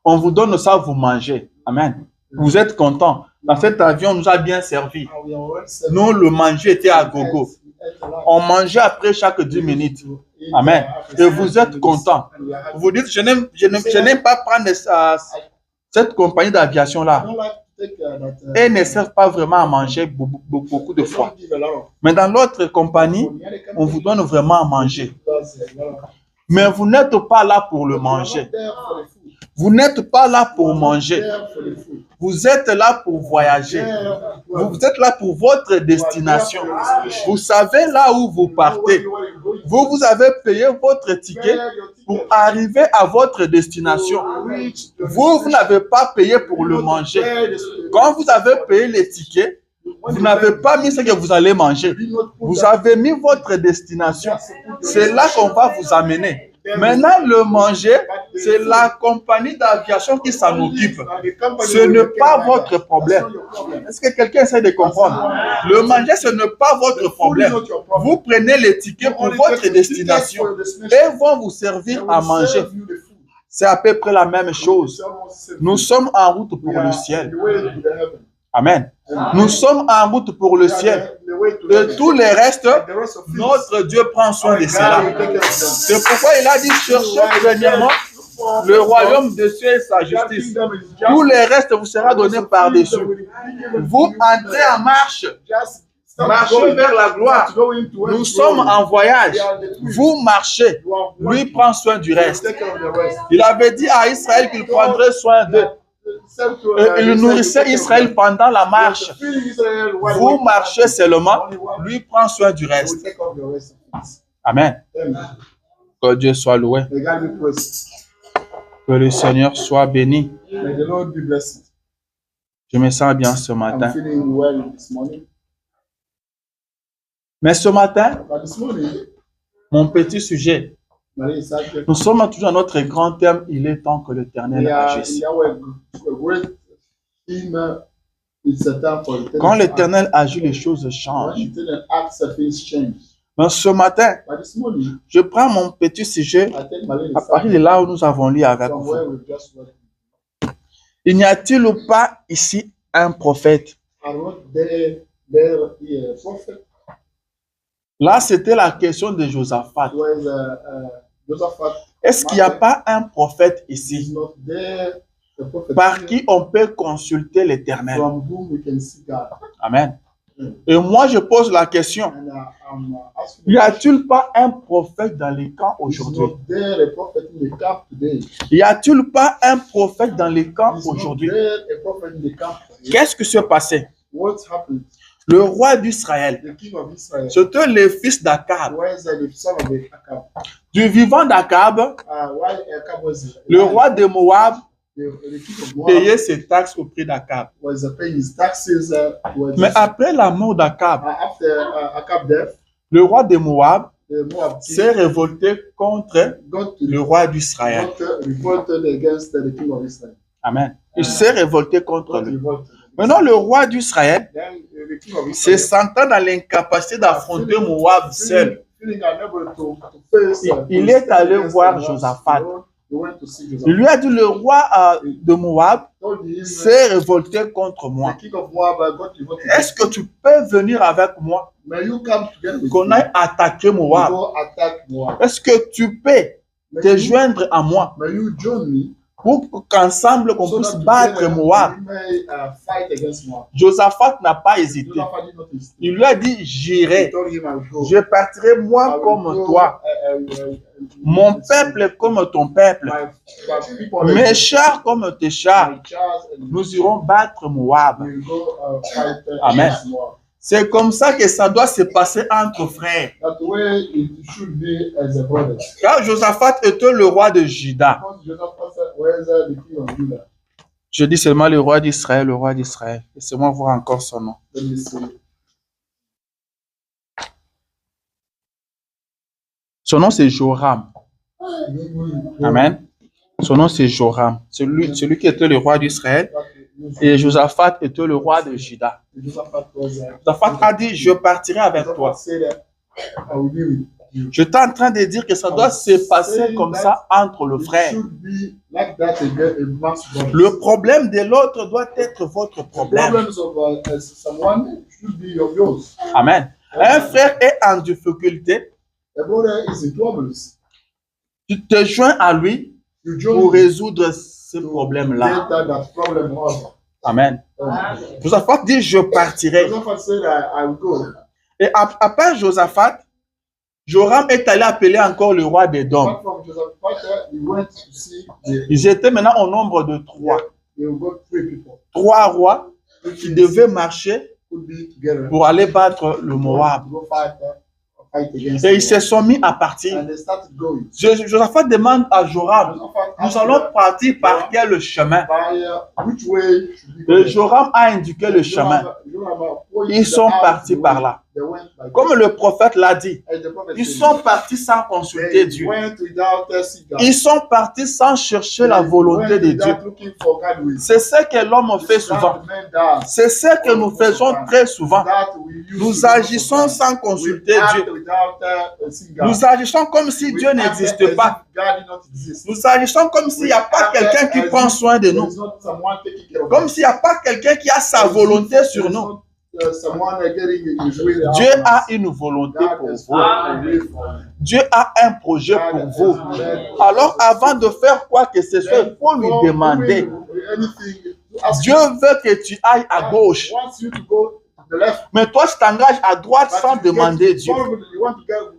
A: On vous donne ça, vous mangez. Amen. Vous êtes content. Dans cet avion, on nous a bien servi. Nous, le manger était à gogo. On mangeait après chaque 10 minutes. Amen. Et vous êtes content. Vous dites, je n'aime pas prendre cette compagnie d'aviation-là. et ne servent pas vraiment à manger beaucoup de fois. Mais dans l'autre compagnie, on vous donne vraiment à manger. Mais vous n'êtes pas là pour le manger. Vous n'êtes pas là pour manger. Vous êtes là pour voyager. Vous êtes là pour votre destination. Vous savez là où vous partez. Vous avez payé votre ticket pour arriver à votre destination. Vous n'avez pas payé pour le manger. Quand vous avez payé les tickets, vous n'avez pas mis ce que vous allez manger. Vous avez mis votre destination. C'est là qu'on va vous amener. Maintenant, le manger, c'est la compagnie d'aviation qui s'en occupe. Ce n'est pas votre problème. Est-ce que quelqu'un essaie de comprendre? Le manger, ce n'est pas votre problème. Vous prenez les tickets pour votre destination et vont vous servir à manger. C'est à peu près la même chose. Nous sommes en route pour le ciel. Amen. Nous sommes en route pour le ciel. Et tous les restes, notre Dieu prend soin de cela. C'est pourquoi il a dit, cherchez premièrement le royaume de Dieu et sa justice. Tous les restes vous sera donné par-dessus. Vous entrez en marche. Marchez vers la gloire. Nous sommes en voyage. Vous marchez. Lui prend soin du reste. Il avait dit à Israël qu'il prendrait soin d'eux. Il nourrissait Israël pendant la marche. Vous marchez seulement, lui prend soin du reste. Amen. Que Dieu soit loué. Que le Seigneur soit béni. Je me sens bien ce matin. Mais ce matin, mon petit sujet, nous sommes toujours à notre grand thème, il est temps que l'Éternel agisse. Quand l'Éternel agit, les choses changent. Mais ce matin, je prends mon petit sujet à partir de là où nous avons lu avec vous. Il n'y a-t-il pas ici un prophète? Là, c'était la question de Josaphat. Est-ce qu'il n'y a pas un prophète ici par qui on peut consulter l'Éternel? Amen. Et moi, je pose la question. Y a-t-il pas un prophète dans les camps aujourd'hui? Y a-t-il pas un prophète dans les camps aujourd'hui? Qu'est-ce qui s'est passé? Le roi d'Israël, c'était le fils d'Akab. Du vivant d'Akab, le roi de Moab payait ses taxes auprès d'Akab. Mais après la mort d'Akab, le roi de Moab s'est révolté contre le roi d'Israël. Amen. Il s'est révolté contre lui. Maintenant, le roi d'Israël, se sentant dans l'incapacité d'affronter Moab seul, il est allé voir Josaphat. Il lui a dit, le roi de Moab s'est révolté contre moi. Est-ce que tu peux venir avec moi qu'on aille attaquer Moab? Est-ce que tu peux te joindre à moi pour qu'ensemble qu'on puisse battre Moab? Josaphat n'a pas hésité. Il lui a dit, j'irai. Je partirai moi comme toi. Mon peuple comme ton peuple. Mes chars comme tes chars. Nous irons battre Moab. Amen. C'est comme ça que ça doit se passer entre frères. Car Josaphat était le roi de Juda. Je dis seulement le roi d'Israël, le roi d'Israël. Laissez-moi voir encore son nom. Son nom c'est Joram. Amen. Son nom c'est Joram. Celui qui était le roi d'Israël. Et Josaphat était le roi de Juda. Josaphat a dit, je partirai avec toi. Je suis en train de dire que ça doit se passer comme ça entre le frère. Le problème de l'autre doit être votre problème. Amen. Un frère est en difficulté. Tu te joins à lui pour résoudre ce problème-là. Amen. Josaphat dit, je partirai.
B: Josaphat said, I will go.
A: Et après Josaphat, Joram est allé appeler encore le roi d'Édom.
B: Apart from Josaphat, he went to see
A: Ils étaient maintenant au nombre de 3.
B: they got 3 people
A: 3 rois qui devaient marcher
B: could be together
A: pour aller battre le Moab.
B: to go fight against
A: Et ils se sont mis à partir.
B: and they started going.
A: Josaphat demande à Joram,
B: Josaphat
A: nous
B: asked
A: allons
B: them,
A: partir par quel chemin?
B: by which way should we go?
A: Et Joram a indiqué le chemin. Ils sont partis par là.
B: They went by
A: Comme le prophète l'a dit,
B: as the prophet
A: ils
B: said,
A: sont partis sans consulter
B: they
A: Dieu.
B: went without seeing God.
A: Ils sont partis sans chercher la
B: They
A: volonté
B: went
A: de Dieu.
B: without looking for God with.
A: C'est ce que l'homme fait souvent. C'est ce que nous faisons très souvent. Nous agissons sans consulter Dieu. Nous agissons comme si Dieu n'existe pas. Nous agissons comme s'il n'y a pas quelqu'un qui prend soin de nous. Comme s'il n'y a pas quelqu'un qui a sa volonté sur nous. Dieu a une volonté pour vous. Dieu a un projet pour vous. Alors avant de faire quoi que ce soit, il faut lui demander. Dieu veut que tu ailles à gauche. Mais toi, tu t'engages à droite sans demander Dieu.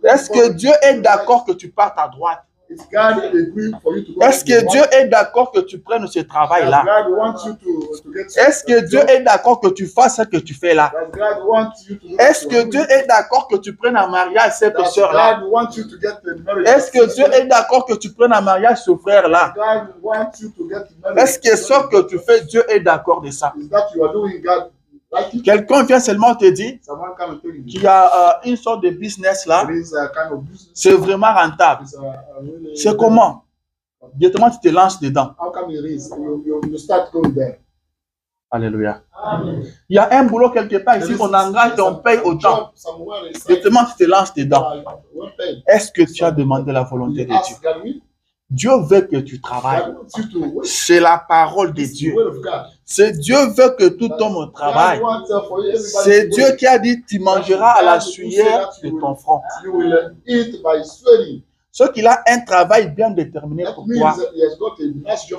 A: Est-ce que Dieu est d'accord que tu partes à droite? Est-ce que Dieu est d'accord que tu prennes ce travail-là? Est-ce que Dieu est d'accord que tu fasses ce que tu fais là? Est-ce que Dieu est d'accord que tu prennes en mariage cette soeur-là? Est-ce que Dieu est d'accord que tu prennes en mariage ce frère-là? Est-ce que ce que tu fais, Dieu est d'accord de ça? Quelqu'un vient seulement te dire qu'il y a une sorte de business là, c'est vraiment rentable. C'est comment? Directement, tu te lances dedans. Alléluia. Il y a un boulot quelque part ici, on engage, on paye autant. Directement, tu te lances dedans. Est-ce que tu as demandé la volonté de Dieu? Dieu veut que tu travailles. C'est la parole de Dieu. C'est Dieu veut que tout homme travaille. C'est Dieu qui a dit, tu mangeras à la sueur de ton front. Ce qu'il a un travail bien déterminé pour toi.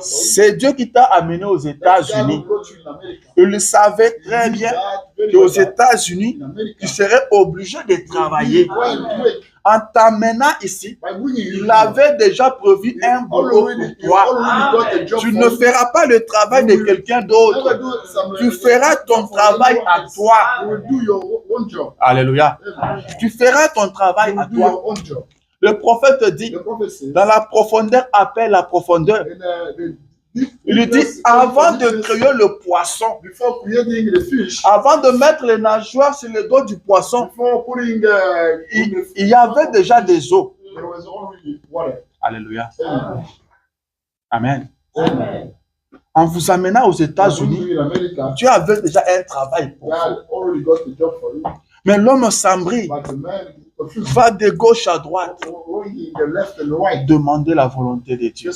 A: C'est Dieu qui t'a amené aux États-Unis. Il savait très bien qu'aux États-Unis, tu serais obligé de travailler. En t'amenant ici, il avait déjà prévu un boulot pour toi. Tu ne feras pas le travail de quelqu'un d'autre. Tu feras ton travail à toi. Alléluia. Tu feras ton travail à toi. Le prophète dit, dans la profondeur appelle la profondeur. Il lui dit, avant de créer le poisson, avant de mettre les nageoires sur le dos du poisson, il y avait déjà des eaux. Alléluia. Amen. En vous amenant aux États-Unis, Dieu avait déjà un travail pour vous. Mais l'homme s'embrouille, va de gauche à droite, demander la volonté de Dieu.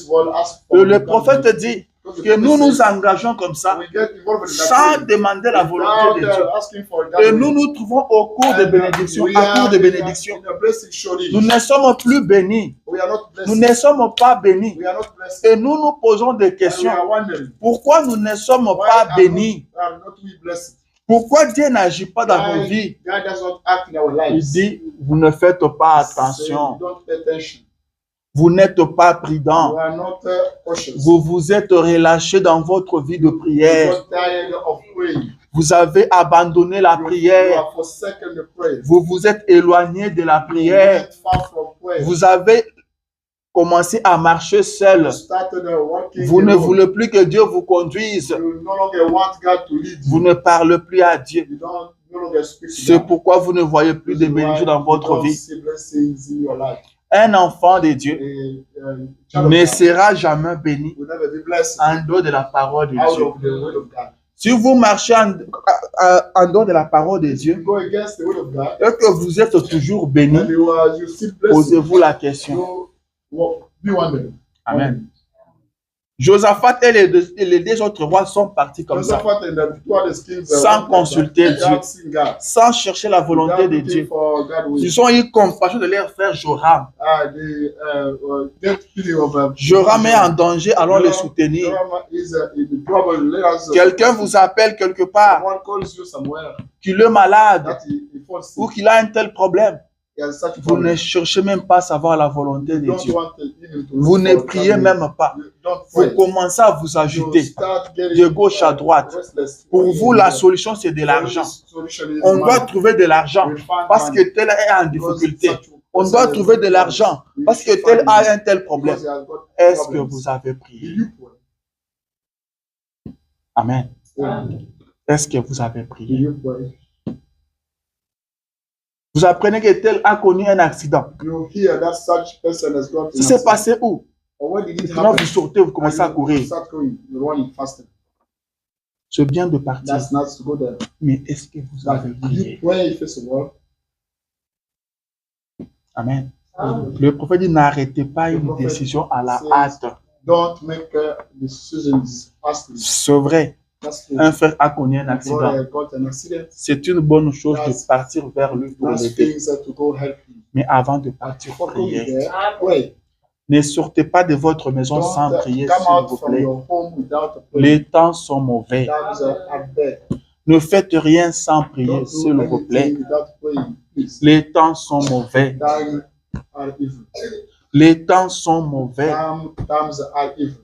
A: Et le prophète dit que nous nous engageons comme ça, sans demander la volonté de Dieu. Et nous nous trouvons au cours de bénédiction, à court de bénédiction. Nous ne sommes plus bénis. Nous ne sommes pas bénis. Et nous nous posons des questions. Pourquoi nous ne sommes pas bénis? Pourquoi Dieu n'agit pas dans vos vies? Il dit, vous ne faites pas attention. Vous n'êtes pas prudent. Vous vous êtes relâché dans votre vie de prière. Vous avez abandonné la prière. Vous vous êtes éloigné de la prière. Vous avez commencé à marcher seul. Vous ne voulez plus que Dieu vous conduise. Vous ne parlez plus à Dieu. C'est pourquoi vous ne voyez plus de bénédictions dans votre vie. Un enfant de Dieu ne sera jamais béni en dehors de la parole de Dieu. Si vous marchez en dehors de la parole de Dieu et que vous êtes toujours béni, posez-vous la question. Amen. Josaphat et les deux autres rois sont partis comme ça,
B: Josaphat and the two other kings
A: sans consulter Dieu,
B: without seeing God,
A: sans chercher la volonté
B: without
A: de
B: looking
A: Dieu.
B: for God's will.
A: Ils ont eu compassion de leur frère Joram.
B: They get pity of
A: Joram est en danger, allons le soutenir.
B: Joram is in trouble. Let us
A: Quelqu'un vous appelle quelque part,
B: someone calls you somewhere
A: qu'il est malade
B: that he falls sick.
A: ou qu'il a un tel problème.
B: He has such a
A: Vous ne
B: problem.
A: cherchez même pas à savoir la volonté
B: You
A: de
B: don't
A: Dieu.
B: want even to
A: Vous
B: look
A: ne
B: for
A: priez
B: God.
A: même pas.
B: You don't
A: Vous
B: pray.
A: commencez à vous
B: You
A: ajouter
B: start getting,
A: de gauche à droite.
B: restless.
A: Pour vous, la solution, c'est de l'argent.
B: Solution is
A: On doit
B: money.
A: trouver de l'argent
B: We'll find
A: parce que
B: money.
A: tel est en
B: Because
A: difficulté.
B: such a
A: On doit
B: person
A: trouver de l'argent
B: we
A: parce que
B: should
A: tel
B: find
A: a
B: money
A: un tel problème.
B: because he has got
A: Est-ce que
B: problems.
A: vous avez
B: Did
A: prié?
B: you pray?
A: Amen.
B: Yeah.
A: Est-ce que vous avez
B: Did
A: prié?
B: you pray?
A: Vous apprenez que tel a connu un accident.
B: You hear that such person has got
A: Ça s'est passé où?
B: Or when did it
A: Maintenant,
B: happen?
A: vous sortez, vous commencez à
B: And you
A: courir.
B: start going, you're running faster.
A: C'est bien de partir,
B: That's not to go there.
A: mais est-ce que vous avez
B: But did you
A: prié?
B: pray first of all?
A: Amen. Le prophète dit n'arrêtez pas une décision à la hâte.
B: Don't make decisions hastily.
A: C'est vrai,
B: That's true.
A: un frère a connu un accident.
B: Brother got an accident.
A: C'est une bonne chose de partir vers lui pour
B: That's
A: l'aider.
B: things to go help you.
A: Mais avant de
B: But
A: partir,
B: before going
A: priez.
B: there, pray.
A: Ne sortez pas de votre maison sans
B: Don't
A: prier,
B: come
A: s'il
B: out
A: vous
B: from
A: plaît.
B: your home without a prayer.
A: Les temps sont mauvais.
B: Times are bad.
A: Ne faites rien sans prier,
B: Don't
A: s'il
B: do
A: vous plaît.
B: anything without praying, please.
A: Les temps sont mauvais.
B: Times are evil.
A: Les temps sont mauvais.
B: Times are evil.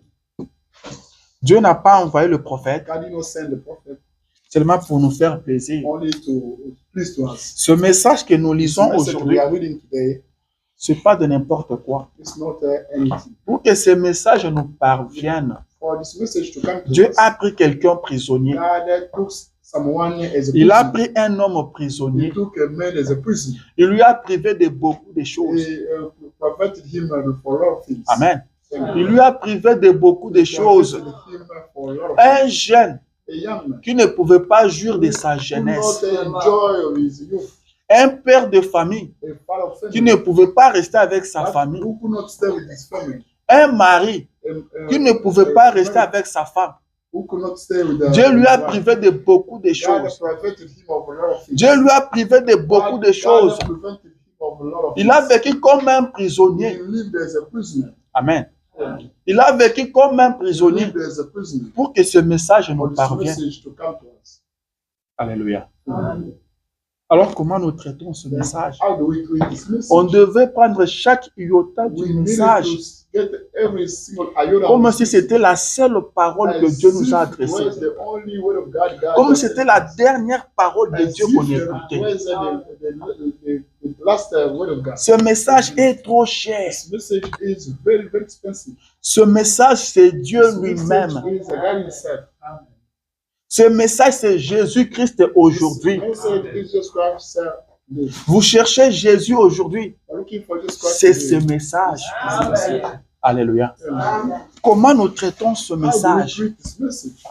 A: Dieu n'a pas envoyé le prophète
B: God did not send the prophet
A: seulement pour nous faire plaisir.
B: only to please to us.
A: Ce message que nous
B: This
A: lisons
B: message we
A: aujourd'hui,
B: are reading today
A: ce n'est pas de n'importe quoi.
B: is not anything.
A: Pour que ce message nous parvienne,
B: For this message to come to
A: Dieu
B: us,
A: a pris quelqu'un prisonnier.
B: God took someone as a
A: Il a
B: prisoner.
A: pris un homme
B: He
A: prisonnier.
B: took a man as a prisoner.
A: Il lui a privé de beaucoup de choses.
B: He prevented him for a lot of things.
A: Amen. Il lui a privé de beaucoup de choses.
B: Prevented him for a lot of
A: Un
B: things.
A: jeune
B: A young man
A: qui ne pouvait pas jouir de sa
B: who
A: jeunesse.
B: not enjoy of his youth.
A: Un père de famille
B: A father of
A: qui
B: family
A: ne pouvait pas rester avec sa
B: that
A: famille.
B: who could not stay with his family.
A: Un mari qui ne pouvait pas rester
B: avec
A: avec sa femme.
B: who could not stay with
A: Dieu lui a
B: his wife.
A: privé de beaucoup de
B: God
A: choses.
B: prevented him of a lot of things.
A: Dieu lui a privé de beaucoup de choses.
B: God prevented him of a lot of
A: Il a
B: things.
A: vécu comme un
B: He
A: prisonnier.
B: lived as a prisoner.
A: Amen. Il a vécu comme un
B: He
A: prisonnier
B: lived as a prisoner.
A: pour que ce message
B: For
A: nous
B: this
A: parvienne.
B: message to come to us.
A: Alléluia. Alors, comment nous traitons ce message?
B: How do we treat this message?
A: On devait prendre chaque iota
B: We
A: du
B: needed
A: message
B: to get every single iota
A: comme
B: of
A: si
B: this
A: c'était la seule parole que
B: as
A: Dieu nous a
B: if it was
A: adressée.
B: the only word of God God
A: Comme
B: had
A: c'était
B: sent
A: la
B: us.
A: dernière parole de
B: As
A: Dieu
B: if
A: qu'on
B: it
A: écoutait.
B: was the last word of God.
A: Ce message est trop cher.
B: This message is very, very expensive.
A: Ce message, c'est Dieu
B: This
A: lui-même.
B: message is God himself.
A: Ce message, c'est Jésus-Christ aujourd'hui.
B: This message is Jesus Christ.
A: Vous cherchez Jésus aujourd'hui.
B: We're looking for Jesus Christ.
A: C'est
B: today.
A: ce message.
B: This message.
A: Alléluia.
B: Amen.
A: Comment nous traitons ce
B: How do we
A: message?
B: treat this message?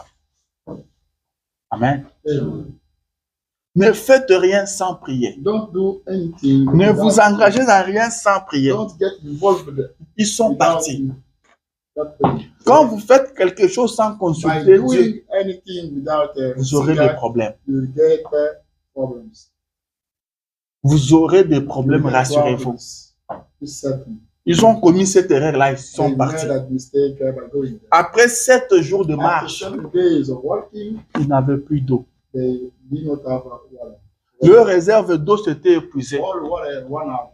A: Amen.
B: Amen.
A: Ne faites rien sans prier.
B: Don't do anything.
A: Ne
B: without-
A: vous engagez dans rien sans prier.
B: Don't get involved with it.
A: Ils sont
B: without
A: partis.
B: that prayer.
A: Quand vous faites quelque chose sans
B: By
A: consulter Dieu,
B: doing anything without
A: vous aurez
B: seeing
A: des
B: God,
A: problèmes.
B: you get problems.
A: Vous aurez des problèmes,
B: You get
A: rassurez-vous.
B: problems. It's certain.
A: Ils ont commis cette erreur-là, ils sont
B: They
A: partis.
B: made that mistake by going there.
A: Après 7 jours de
B: After
A: marche,
B: 7 days of walking,
A: ils n'avaient plus d'eau.
B: they did not have water.
A: Leur réserve d'eau s'était épuisée.
B: All water went out.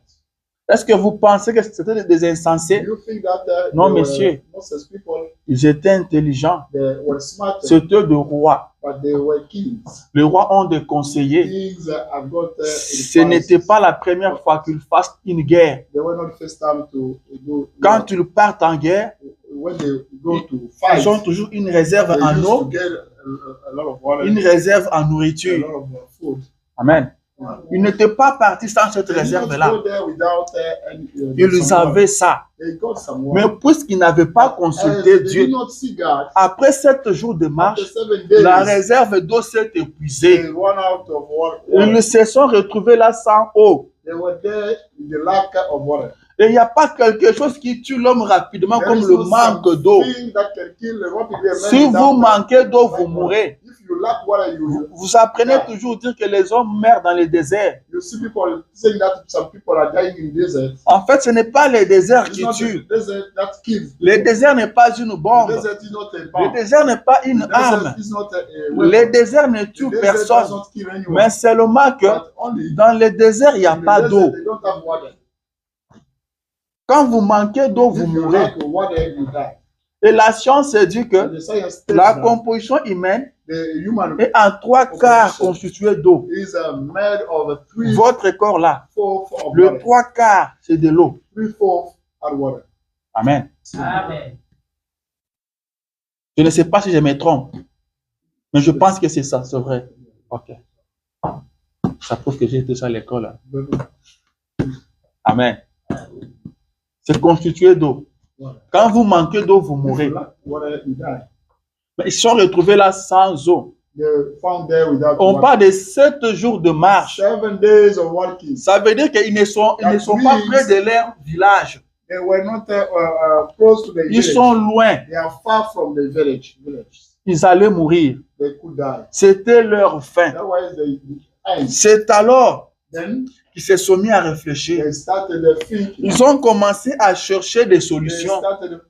A: Est-ce que vous pensez que c'était des insensés?
B: Do you think that
A: Non,
B: they were
A: monsieur.
B: Moses people,
A: Ils étaient intelligents.
B: they were smart,
A: C'était des rois.
B: but they were kings.
A: Les rois ont des conseillers.
B: Kings have got
A: Ce n'était pas la première fois qu'ils fassent une guerre.
B: They were not first time to go.
A: Quand ils partent en guerre,
B: When they go to fight,
A: ils ont toujours une réserve
B: they
A: en
B: used
A: eau,
B: to get a lot of water,
A: une réserve en
B: a
A: nourriture.
B: lot of food.
A: Amen. Ils n'étaient pas partis sans cette
B: They did not
A: réserve-là.
B: go there without any.
A: Ils
B: some water.
A: avaient ça.
B: They got some
A: Mais
B: water.
A: puisqu'ils n'avaient pas
B: As
A: consulté
B: they
A: Dieu,
B: did not see God.
A: après 7 jours de
B: After
A: marche,
B: 7 days,
A: la réserve d'eau s'est épuisée.
B: they run out of water.
A: Ils se sont retrouvés là sans eau.
B: They were there in the lack of water.
A: Et il n'y a pas quelque chose qui tue l'homme rapidement
B: There
A: comme
B: is
A: le
B: no
A: manque d'eau.
B: something that can kill rapidly a man
A: Si
B: without
A: vous
B: water.
A: manquez d'eau, vous mourrez.
B: If you lack water,
A: Vous apprenez toujours à dire que les hommes meurent dans les déserts.
B: you see people saying that some people are dying in desert.
A: En fait, ce n'est pas les déserts
B: It's
A: qui
B: not
A: tuent.
B: the desert that kills.
A: Le désert n'est pas une
B: The
A: bombe.
B: desert is not a
A: Le
B: bomb.
A: désert n'est pas une
B: The desert
A: arme.
B: is not a
A: Le
B: weapon.
A: désert ne
B: The
A: tue
B: desert
A: personne.
B: does not kill anyone.
A: Mais seulement que
B: But only
A: dans le désert, il n'y a
B: in the
A: pas
B: desert,
A: d'eau.
B: they don't have water.
A: Quand vous manquez d'eau, vous
B: If you
A: mourrez.
B: lack water, you die.
A: Et la science dit
B: And
A: que
B: the science tells
A: la
B: that
A: composition humaine
B: the human
A: est en 3/4 constituée d'eau.
B: is made of
A: Votre corps là,
B: 3/4 of
A: le
B: water.
A: 3/4 c'est de l'eau.
B: 3/4 are water.
A: Amen.
C: Amen.
A: Je ne sais pas si je me trompe, mais je pense que c'est ça, c'est vrai. Ok. Ça prouve que j'ai été ça à l'école. Là. Amen. C'est constitué d'eau. Quand vous manquez d'eau, vous
B: If
A: mourrez.
B: you lack water, you die.
A: Mais ils sont retrouvés là sans eau.
B: They're found there without
A: On
B: water.
A: parle de 7 jours de marche.
B: 7 days of walking.
A: Ça veut dire qu'ils ne sont pas près de leur village.
B: They were not close to the
A: Ils
B: village.
A: sont loin.
B: They are far from the village.
A: Ils allaient mourir.
B: They could die.
A: C'était leur fin.
B: Otherwise, they end.
A: C'est alors
B: Then
A: qu'ils se sont mis à réfléchir.
B: they started thinking.
A: Ils ont commencé à chercher des
B: They
A: solutions.
B: started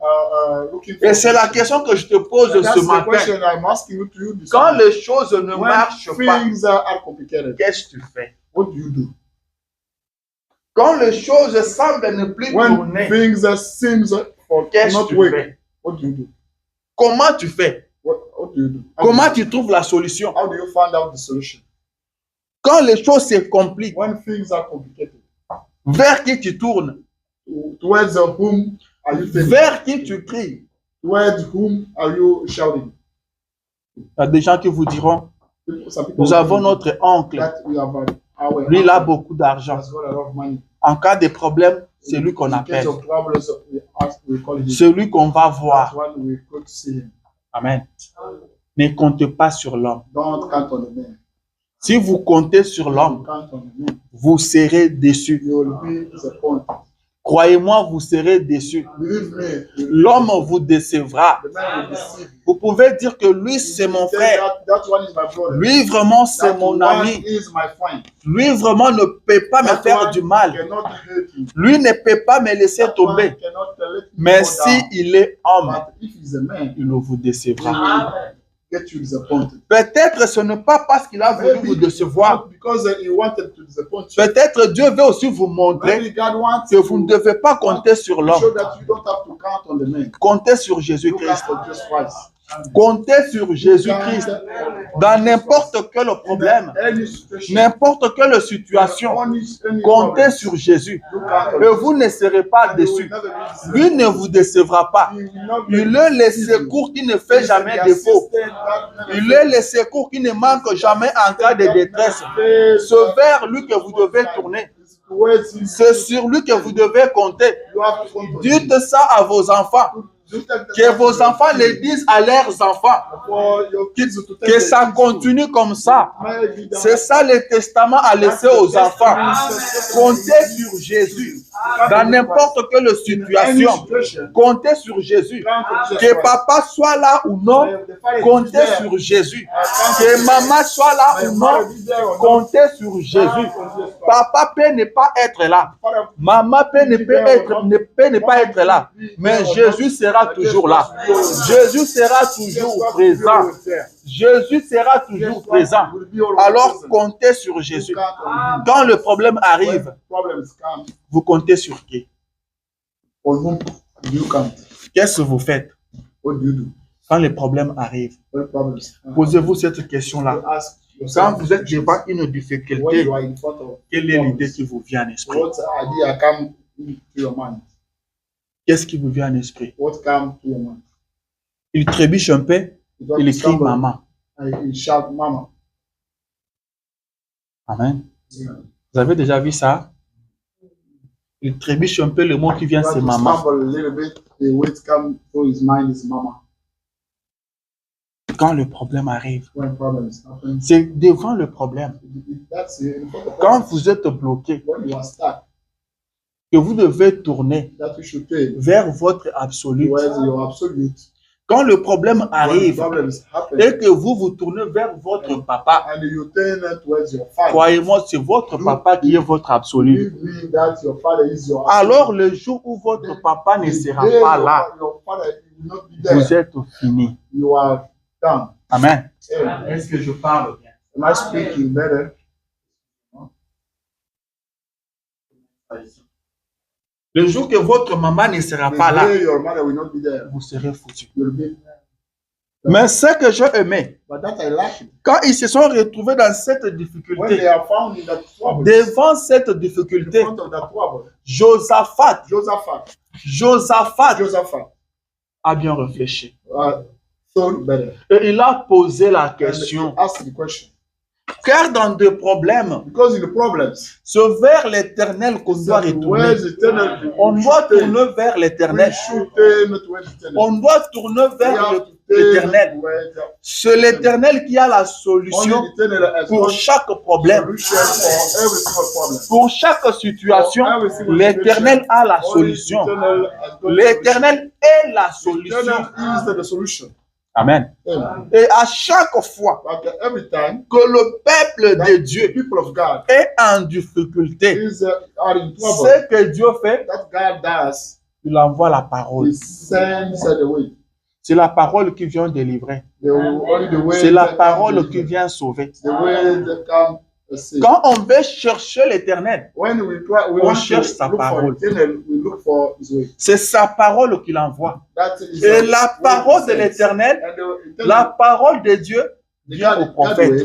B: looking for.
A: Et c'est la question que je te pose
B: And that's
A: ce
B: the
A: matin.
B: question I'm asking you to you this
A: Quand
B: morning.
A: les choses ne
B: When
A: marchent pas,
B: things are complicated,
A: qu'est-ce que tu fais?
B: what do you do?
A: Quand les choses semblent ne plus
B: When
A: tourner,
B: things seems for
A: qu'est-ce
B: not
A: que tu
B: working,
A: fais?
B: what do you do?
A: Comment tu fais?
B: What do you do?
A: Comment tu trouves la solution?
B: How do you find out the solution?
A: Quand les choses se compliquent,
B: When things are complicated,
A: vers qui tu tournes?
B: towards whom are you thinking?
A: Vers qui tu cries?
B: Towards whom are you shouting?
A: Il y a des gens qui vous diront,
B: Some people
A: nous avons
B: think
A: notre oncle.
B: that we have our
A: Lui, il a beaucoup d'argent.
B: has got a lot of money.
A: En cas de problème, c'est lui qu'on
B: In case
A: appelle.
B: of troubles, we call him.
A: C'est lui qu'on va
B: That's
A: voir.
B: when we could see him.
A: Amen. Ne comptez pas sur l'homme.
B: Don't count on the man.
A: Si vous comptez sur l'homme,
B: Count on the man.
A: vous serez déçus.
B: You will be disappointed.
A: Croyez-moi, vous serez déçus.
B: Believe me,
A: L'homme vous décevra.
B: the man will deceive you.
A: Vous pouvez dire que lui, c'est mon
B: Say
A: frère.
B: that one is my brother.
A: Lui, vraiment, c'est
B: That
A: mon
B: one
A: ami.
B: is my friend.
A: Lui, vraiment, ne peut pas me
B: That
A: faire
B: one
A: du mal.
B: cannot hurt you.
A: Lui ne peut pas me laisser
B: That one
A: tomber.
B: cannot let you
A: Mais
B: go
A: si
B: down.
A: il est homme,
B: But if he's a man,
A: il vous
B: he
A: décevra.
B: will get you disappointed.
A: Peut-être ce n'est pas parce qu'il a voulu vous décevoir.
B: Not because he wanted to disappoint you.
A: Peut-être Dieu veut aussi vous montrer
B: Maybe God wants
A: que vous ne devez pas compter sur
B: to
A: l'homme.
B: show that you don't have to count on the man.
A: Comptez sur
B: You
A: Jésus-Christ.
B: count on Jesus Christ.
A: Comptez sur Jésus-Christ dans n'importe quel problème,
B: Any situation,
A: n'importe quelle situation.
B: any
A: Comptez
B: problem,
A: sur Jésus
B: you count on
A: et
B: Jesus.
A: vous ne serez pas
B: And you will
A: déçus.
B: never be deceived.
A: Lui ne vous décevra pas.
B: He will not
A: Il
B: be
A: est le
B: deceived.
A: secours qui ne fait
B: He is
A: jamais
B: the
A: défaut.
B: assistant that never
A: Il est le secours qui ne manque jamais en cas de détresse.
B: fails.
A: C'est vers lui que vous devez tourner.
B: Towards him.
A: C'est sur lui que vous devez compter.
B: You have to count on him.
A: Dites ça à vos enfants. Que vos enfants le disent à leurs enfants.
B: For your kids to tell
A: Que
B: their
A: ça
B: kids
A: continue comme ça.
B: to. Maybe
A: C'est ça le testament à laisser aux enfants. Comptez sur Jésus dans n'importe quelle situation. Comptez sur Jésus. Que papa soit là ou non, comptez sur Jésus. Que maman soit là ou non, comptez sur Jésus. Papa peut ne pas être là. Maman peut ne pas être là. Mais Jésus sera toujours là. Jésus sera toujours présent. Jésus sera toujours présent. Alors comptez sur Jésus. Quand le problème arrive, vous comptez sur qui?
B: On whom do you count?
A: Qu'est-ce que vous faites
B: What do you do?
A: quand les problèmes arrivent?
B: What problems?
A: Posez-vous cette question-là.
B: You ask
A: Quand
B: yourself
A: vous êtes
B: questions.
A: devant une
B: When
A: difficulté,
B: you are in front of
A: quelle est l'idée qui vous vient en esprit?
B: what idea come to your mind?
A: Qu'est-ce qui vous vient en esprit?
B: What come to your mind?
A: Il trébuche un peu,
B: You
A: il
B: don't
A: écrit
B: stumble
A: maman.
B: and you shout mama.
A: Amen. Vous avez déjà vu ça? Il trébuche un peu, le mot qui vient,
B: You
A: c'est
B: have to
A: maman.
B: stumble a little bit. The way it come to his mind is mama.
A: Quand le problème arrive,
B: When problems happen,
A: c'est devant le problème.
B: that's in front of
A: Quand
B: us.
A: vous êtes bloqué,
B: When you are stuck,
A: que vous devez tourner
B: that you should take
A: vers votre absolu.
B: towards your absolute.
A: Quand le problème
B: When the
A: arrive
B: problems happen
A: et que vous vous tournez vers votre papa,
B: and you turn towards your father,
A: croyez-moi, c'est votre papa qui est votre absolu.
B: believe me that your father is your
A: Alors, le jour où votre papa ne sera pas là,
B: your father will not be there.
A: vous êtes fini.
B: You are done.
A: Amen.
B: Yeah.
A: Est-ce que je parle bien?
B: Am I speaking better?
A: Le jour que votre maman ne sera
B: The
A: pas là,
B: day your mother will not be there.
A: vous serez foutu.
B: You'll be.
A: Mais ce que j'ai aimé,
B: But that I like it.
A: quand ils se sont retrouvés dans cette
B: When they
A: difficulté,
B: are found in that trouble,
A: devant cette
B: in
A: difficulté,
B: front of that trouble,
A: Josaphat
B: Josaphat
A: a bien réfléchi.
B: thought better.
A: Et il a posé la
B: And
A: question.
B: he asked the question.
A: Car dans des problèmes,
B: Because in the problems,
A: c'est vers l'éternel qu'on doit retourner.
B: where's eternal?
A: On doit tourner vers l'éternel.
B: We should turn towards eternal.
A: On doit tourner
B: We
A: vers
B: have to turn
A: l'éternel.
B: towards
A: C'est l'éternel qui a la
B: only
A: solution
B: the eternal has
A: pour
B: got
A: chaque problème.
B: solution for every single problem.
A: Pour chaque situation, l'éternel a la
B: Only the
A: solution.
B: eternal has got
A: L'éternel est la
B: solution.
A: solution.
B: Eternal is the solution.
A: Amen.
B: Amen.
A: Et à chaque fois
B: But every time
A: que le peuple de
B: the
A: Dieu
B: people of God
A: est en difficulté,
B: are in trouble,
A: ce que Dieu fait,
B: that God does,
A: il envoie la parole.
B: He sends the way.
A: C'est la parole qui vient délivrer.
B: Only the way.
A: C'est la parole qui vient sauver.
B: The way that come save.
A: Quand on veut chercher l'éternel,
B: When we try, we
A: on
B: want to
A: cherche sa
B: look
A: parole.
B: for eternal, we look for His way.
A: c'est sa parole qu'il envoie.
B: That is
A: Et
B: the
A: la
B: way
A: parole
B: He
A: de
B: sends.
A: l'éternel,
B: And the
A: la
B: eternal,
A: parole de Dieu
B: the
A: vient
B: God-
A: au
B: God
A: prophète.
B: way,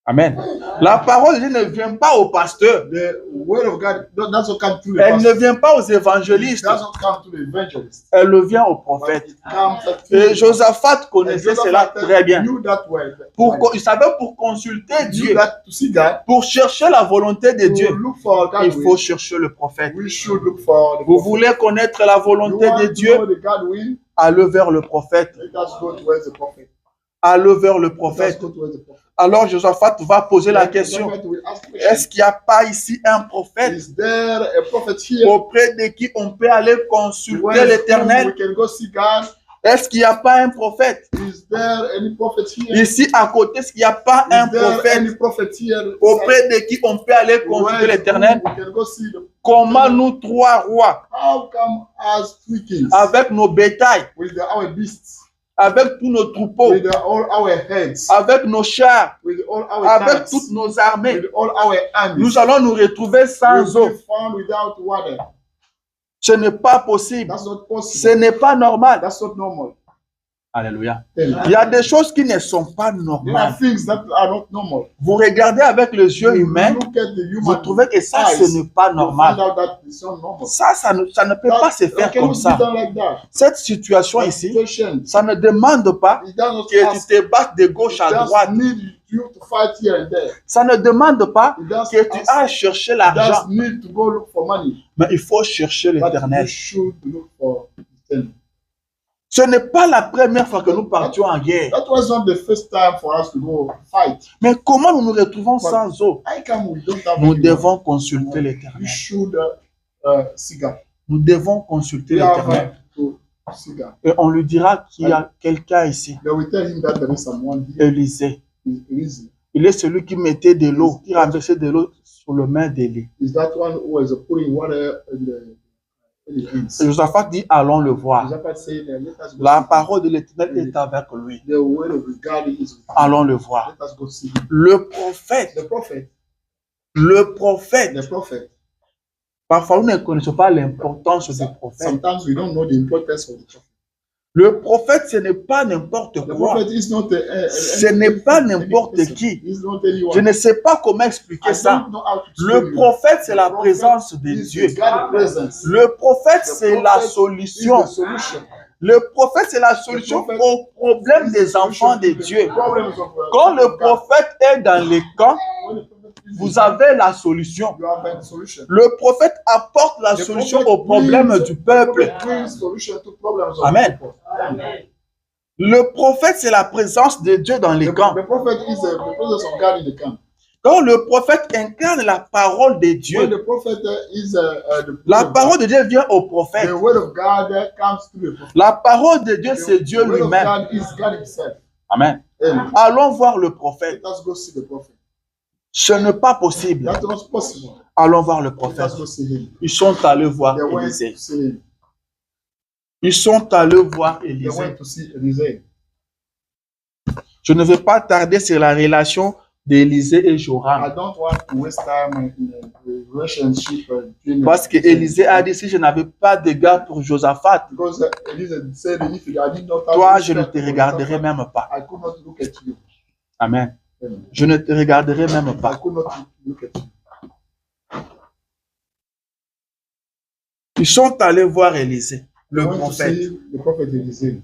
A: Amen. La parole de Dieu ne vient pas au pasteur.
B: the word of God doesn't come through the
A: Elle ne
B: pastor.
A: vient pas aux
B: It
A: évangélistes.
B: doesn't come to the evangelist.
A: Elle le vient au
B: But
A: prophète.
B: it comes through
A: Et
B: the
A: Josaphat
B: And
A: connaissait
B: Joseph
A: cela très bien.
B: knew that word.
A: Il savait pour consulter
B: He knew
A: Dieu,
B: that to see God,
A: pour chercher la volonté de
B: to
A: Dieu,
B: look for God
A: il faut
B: will,
A: chercher le prophète.
B: we should look for the
A: Vous
B: prophet.
A: voulez connaître la
B: You
A: volonté
B: want
A: de
B: to
A: Dieu?
B: know the God will,
A: Allez vers le prophète.
B: let us go towards the prophet.
A: Allez vers le
B: Let us
A: prophète.
B: go towards the prophet.
A: Alors Josaphat va poser la question.
B: Prophet will ask the question,
A: Est-ce qu'il n'y a pas ici un prophète
B: is there a prophet here?
A: auprès de qui on peut aller consulter
B: Where
A: l'éternel?
B: we can go see God?
A: Est-ce qu'il n'y a pas un prophète
B: Is there any prophet here?
A: ici à côté? Est-ce qu'il n'y a pas un
B: Is there
A: prophète
B: any prophet here?
A: auprès de qui on peut aller consulter
B: Where
A: l'éternel?
B: we can go see the
A: Comment nous trois rois,
B: How come as three kings
A: avec nos bétails,
B: with our beasts,
A: avec tous nos troupeaux,
B: with all our heads,
A: avec nos chars,
B: with all our
A: avec
B: tanks,
A: toutes nos armées,
B: with all our armies,
A: nous allons nous retrouver sans
B: will
A: eau.
B: be found without water?
A: Ce n'est pas possible.
B: That's not
A: Ce
B: possible.
A: n'est pas normal.
B: That's not normal.
A: Alléluia.
B: Then,
A: Il y a des choses qui ne sont pas
B: there are
A: normales.
B: things that are not normal.
A: Vous regardez avec les yeux
B: You
A: humains,
B: look at the
A: vous
B: human
A: trouvez que ça,
B: eyes,
A: ce n'est pas
B: you
A: normal.
B: find out that it's not normal.
A: Ça ne peut pas se faire
B: That
A: comme
B: cannot be
A: ça.
B: done like that.
A: Cette situation
B: That
A: ici,
B: situation,
A: ça ne demande pas
B: it does not
A: que tu
B: ask,
A: te battes de gauche à
B: it
A: droite.
B: does need you to fight here and there.
A: Ça ne demande pas
B: It does
A: que tu
B: ask,
A: ailles chercher
B: it
A: l'argent.
B: does need to go look for money.
A: Mais il faut chercher
B: But you
A: l'éternel.
B: should look for eternal.
A: Ce n'est pas la première fois que nous partions en guerre.
B: That was not the first time for us to go fight.
A: Mais comment nous nous retrouvons sans eau?
B: How come we don't have
A: Nous
B: any
A: devons consulter
B: water? We
A: l'éternel.
B: should see God.
A: Nous devons consulter
B: We
A: l'éternel.
B: have to see God.
A: Et on lui dira qu'il y a quelqu'un ici,
B: Then we tell him that there is someone here.
A: Élisée.
B: Is easy.
A: Il est celui qui mettait de l'eau, qui renversait de l'eau sur le main d'Élie.
B: Is that one who is putting water in the hands?
A: Et Josaphat dit, allons le voir.
B: Josaphat said, let us go
A: La
B: see
A: parole de l'éternel est avec lui.
B: him. The word of God is with him.
A: Allons le voir.
B: Let us go see him.
A: Le prophète,
B: The prophet,
A: le prophète. Parfois, nous ne connaissons pas l'importance du prophète.
B: sometimes we don't know the importance of the prophet.
A: Le prophète, ce n'est pas n'importe
B: The
A: quoi.
B: prophet is not
A: Ce n'est pas n'importe qui.
B: He's not anyone.
A: Je ne sais pas comment
B: I
A: expliquer ça.
B: don't know how to
A: Le
B: explain it.
A: prophète, c'est la
B: The prophet
A: présence de
B: is
A: Dieu.
B: God's presence.
A: Le prophète,
B: The
A: c'est la
B: prophet is
A: solution.
B: the solution.
A: Le prophète, c'est la solution
B: prophet
A: aux problèmes des enfants de Dieu.
B: Problems of,
A: Quand le prophète est dans les camps,
B: when the prophet is
A: vous avez la solution.
B: you have a solution.
A: Le prophète apporte la
B: The
A: solution
B: prophet
A: aux problèmes
B: brings-
A: du peuple.
B: the prophet brings solution to problems of
A: Amen.
B: people. Amen.
A: Le prophète, c'est la présence de Dieu dans les camps.
B: The prophet is the presence of God in the camp.
A: Quand le prophète incarne la parole de
B: When
A: Dieu,
B: the prophet is the
A: la parole de Dieu vient au prophète.
B: the word of God comes to the prophet.
A: La parole de Dieu, c'est Dieu
B: The word of
A: lui-même.
B: God is God himself.
A: Amen.
B: Amen.
A: Allons voir le prophète.
B: Let us go see the prophet.
A: Ce n'est pas possible.
B: That's not possible.
A: Allons voir le
B: Let
A: prophète.
B: us go see him.
A: Ils sont allés voir
B: They went
A: Élisée.
B: to see him.
A: Ils sont allés voir
B: They
A: Élisée.
B: went to see Elisée.
A: Je ne vais pas tarder sur la relation d'Élisée et
B: I
A: Joram.
B: don't want to waste time in the relationship between
A: Parce que Élisée a dit, si je n'avais pas de garde pour Josaphat,
B: because Elisée said if I did not have
A: toi,
B: respect
A: je ne te
B: for
A: regarderai
B: Josaphat,
A: même pas.
B: I could not look at you.
A: Amen.
B: Amen.
A: Je ne te regarderai même
B: I
A: pas.
B: could not look at you.
A: Ils sont allés voir Élisée,
B: They
A: le
B: went to
A: prophète.
B: see the prophet Elisée.